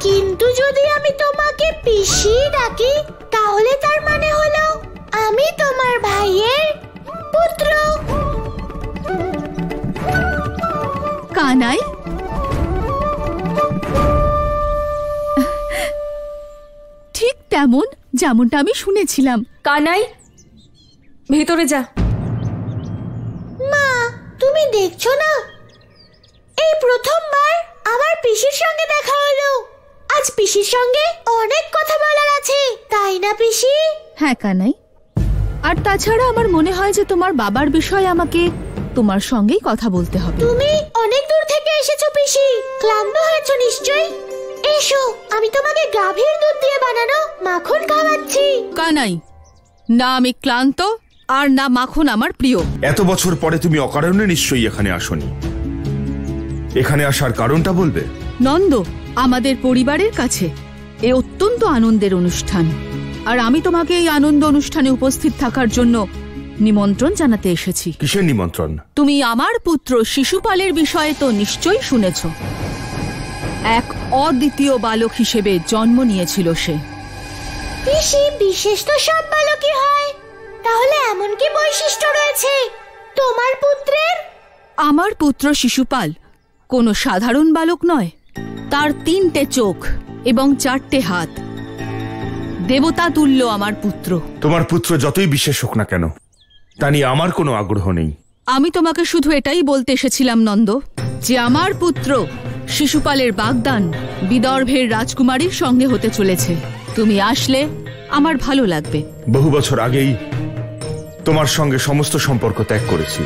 কিন্তু যদি আমি তোমাকে পিসি ডাকি তাহলে তার মানে হলো আমি তোমার ভাইয়ের পুত্র। কানাই? ঠিক তেমন যেমনটা আমি শুনেছিলাম। কানাই, ভেতরে যা। মা, তুমি দেখছো না, এই প্রথমবার আমার পিসির সঙ্গে দেখা হলো। আজ পিসির সঙ্গে অনেক কথা বলার আছে, তাই না পিসি? হ্যাঁ কানাই, আর তাছাড়া আমার মনে হয় যে তোমার বাবার বিষয়ে আমাকে তোমার সঙ্গেই কথা বলতে হবে। তুমি অনেক দূর থেকে এসেছো পিসি, ক্লান্ত হয়েছো নিশ্চয়ই। এসো, আমি তোমাকে গাভীর দুধ দিয়ে বানানো মাখন খাওয়াচ্ছি। কানাই, না আমি ক্লান্ত আর না মাখন আমার প্রিয়। এত বছর পরে তুমি অকারণে নিশ্চয়ই এখানে আসোনি। এখানে আসার কারণটা বলবে? নন্দ, আমাদের পরিবারের কাছে এ অত্যন্ত আনন্দের অনুষ্ঠান, আর আমি তোমাকে এই আনন্দ অনুষ্ঠানে উপস্থিত থাকার জন্য নিমন্ত্রণ জানাতে এসেছি। কিসের নিমন্ত্রণ? তুমি আমার পুত্র শিশুপালের বিষয়ে তো নিশ্চয়ই শুনেছ। এক অদ্বিতীয় বালক হিসেবে জন্ম নিয়েছিল সে। পিসি, বিশেষ তো সব বালকই হয়, তাহলে এমন কি বৈশিষ্ট্য রয়েছে তোমার পুত্রের? আমার পুত্র শিশুপাল কোনো সাধারণ বালক নয়। তার 3টে চোখ এবং 4টে হাত। দেবতা তুল্য আমার পুত্র। তোমার পুত্র যতই বিশেষ হোক না কেন, তা নিয়ে আমার কোনো আগ্রহ নেই। আমি তোমাকে শুধু এটাই বলতে এসেছিলাম নন্দ, যে আমার পুত্র শিশুপালের বাগদান বিদর্ভের রাজকুমারীর সঙ্গে হতে চলেছে। তুমি আসলে আমার ভালো লাগবে। বহু বছর আগেই তোমার সঙ্গে সমস্ত সম্পর্ক ত্যাগ করেছি,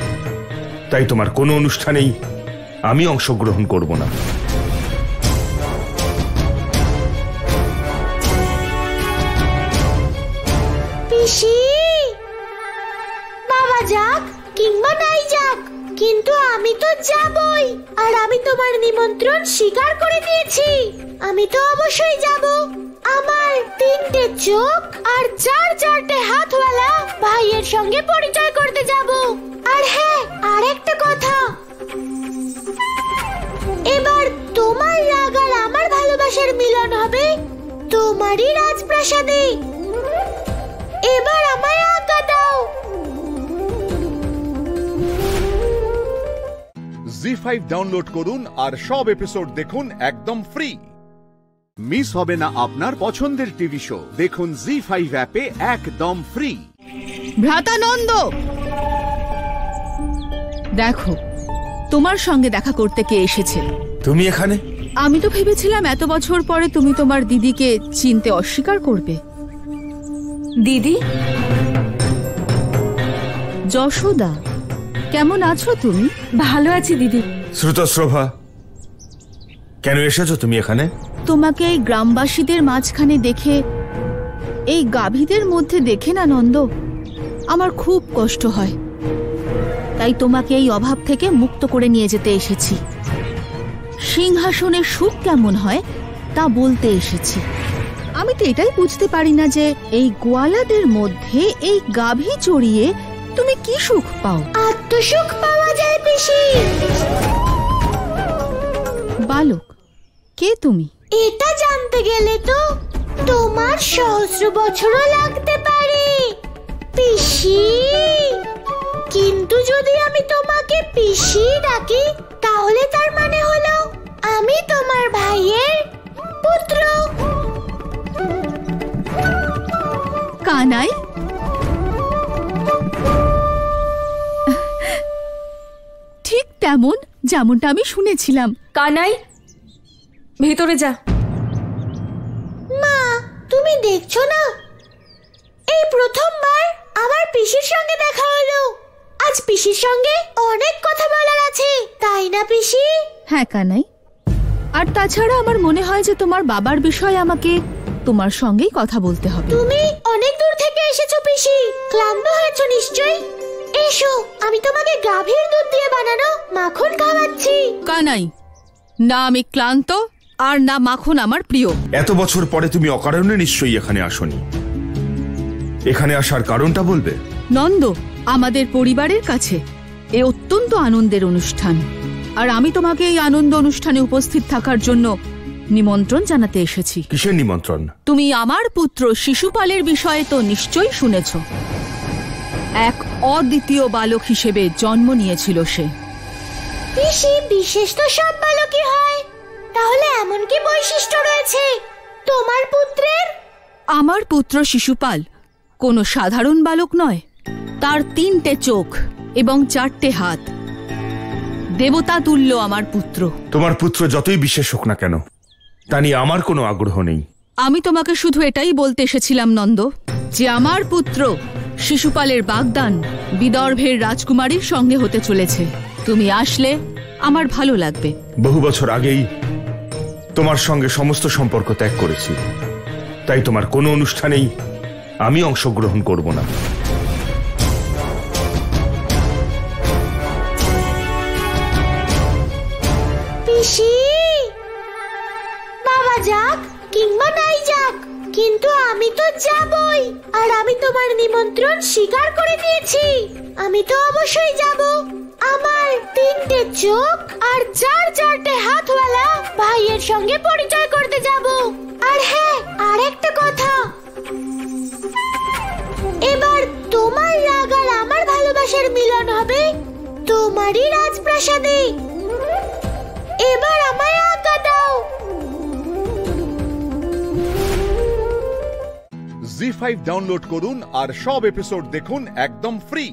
তাই তোমার কোনো অনুষ্ঠানেই আমি অংশগ্রহণ করব না। পিসি, বাবা যাক কিংবা নাই যাক, কিন্তু আমি তো যাবই। আর আমি তোমার নিমন্ত্রণ স্বীকার করে নিয়েছি। আমি তো অবশ্যই যাব। আমার 3টে চোখ আর 4টে হাতওয়ালা ভাইয়ের সঙ্গে পরিচয় করতে যাব। আর হ্যাঁ, আরেকটা কথা, এবার তোমার রাগ আর আমার ভালোবাসার মিলন হবে তোমারই রাজপ্রাসাদে। এবার আমায় আজ্ঞা দাও। জি5 ডাউনলোড করুন আর সব এপিসোড দেখুন একদম ফ্রি। মিস হবে না আপনার পছন্দের টিভি শো। দেখুন জি5 অ্যাপে একদম ফ্রি। ভ্রাতানন্দ, দেখো তোমার সঙ্গে দেখা করতে কে এসেছে। তুমি এখানে? আমি তো ভেবেছিলাম এত বছর পরে তুমি তোমার দিদিকে চিনতে অস্বীকার করবে। দিদি? যশোদা, কেমন আছো তুমি? ভালো আছি দিদি। শ্রুতশ্রভা, কেন এসেছো তুমি এখানে? তোমাকে এই গ্রামবাসীদের মাঝখানে দেখে, এই গাভীদের মধ্যে দেখে না নন্দ, আমার খুব কষ্ট হয়। তাই তোমাকে এই অভাব থেকে মুক্ত করে নিয়ে যেতে এসেছি। সিংহাসনের সুখ কেমন হয় তা বলতে এসেছি। আমি তো এটাই বুঝতে পারি না যে এই গোয়ালাদের মধ্যে এই গাভী চড়িয়ে তুমি কি সুখ পাও? আত্মসুখ পাওয়া যায় পিসি। বালক, কে তুমি? এটা জানতে গেলে তো তোমার সহস্র বছরও লাগতে পারে পিসি। কিন্তু যদি আমি তোমাকে পিসি ডাকি, তাহলে তার মানে হলো আমি তোমার ভাইয়ের পুত্র। কানাই? ঠিক তেমন যেমনটা আমি শুনেছিলাম। কানাই, ভেতরে যা। মা, তুমি দেখছো না, এই প্রথমবার আমার পিসির সঙ্গে দেখা হলো। আজ পিসির সঙ্গে অনেক কথা বলার আছে, তাই না পিসি? হ্যাঁ কানাই, আর তাছাড়া আমার মনে হয় যে তোমার বাবার বিষয়ে আমাকে তোমার সঙ্গেই কথা বলতে হবে। তুমি অনেক দূর থেকে এসেছো পিসি, ক্লান্ত হয়েছো নিশ্চয়ই। এসো, আমি তোমাকে গাভীর দুধ দিয়ে বানানো মাখন খাওয়াচ্ছি। কানাই, না আমি ক্লান্ত, আর না মাখন আমার প্রিয়। এত বছর পরে তুমি অকারণে নিশ্চয়ই এখানে আসনি। এখানে আসার কারণটা বলবে? নন্দ, আমাদের পরিবারের কাছে এ অত্যন্ত আনন্দের অনুষ্ঠান, আর আমি তোমাকে এই আনন্দ অনুষ্ঠানে উপস্থিত থাকার জন্য নিমন্ত্রণ জানাতে এসেছি। কিসের নিমন্ত্রণ? তুমি আমার পুত্র শিশুপালের বিষয়ে তো নিশ্চয়ই শুনেছ। এক অদ্বিতীয় বালক হিসেবে জন্ম নিয়েছিল সে। পিসি, বিশেষ তো সব বালকই হয়, তাহলে এমন কি বৈশিষ্ট্য রয়েছে তোমার পুত্রের? আমার পুত্র শিশুপাল কোনো সাধারণ বালক নয়। তার 3টে চোখ এবং 4টে হাত। দেবতা তুল্য আমার পুত্র। তোমার পুত্র যতই বিশেষ হোক না কেন, তা নিয়ে আমার কোনো আগ্রহ নেই। আমি তোমাকে শুধু এটাই বলতে এসেছিলাম নন্দ, যে আমার পুত্র শিশুপালের বাগদান বিদর্ভের রাজকুমারীর সঙ্গে হতে চলেছে। তুমি আসলে আমার ভালো লাগবে। বহু বছর আগেই তোমার সঙ্গে সমস্ত সম্পর্ক ত্যাগ করেছি, তাই তোমার কোনো অনুষ্ঠানেই আমি অংশগ্রহণ করব না। পিসি, বাবা যাক কিংবা নাই যাক, কিন্তু আমি তো যাবই। আর আমি তোমার নিমন্ত্রণ স্বীকার করে নিয়েছি। আমি তো অবশ্যই যাব। আমার 3টে চোখ আর 4টে হাতওয়ালা ভাইয়ের সঙ্গে পরিচয় করতে যাব। আর হ্যাঁ, আরেকটা কথা, মিলন হবে তোমারই রাজপ্রাসাদে। এবার আমায় আজ্ঞা দাও। জি5 ডাউনলোড করুন আর সব এপিসোড দেখুন একদম ফ্রি।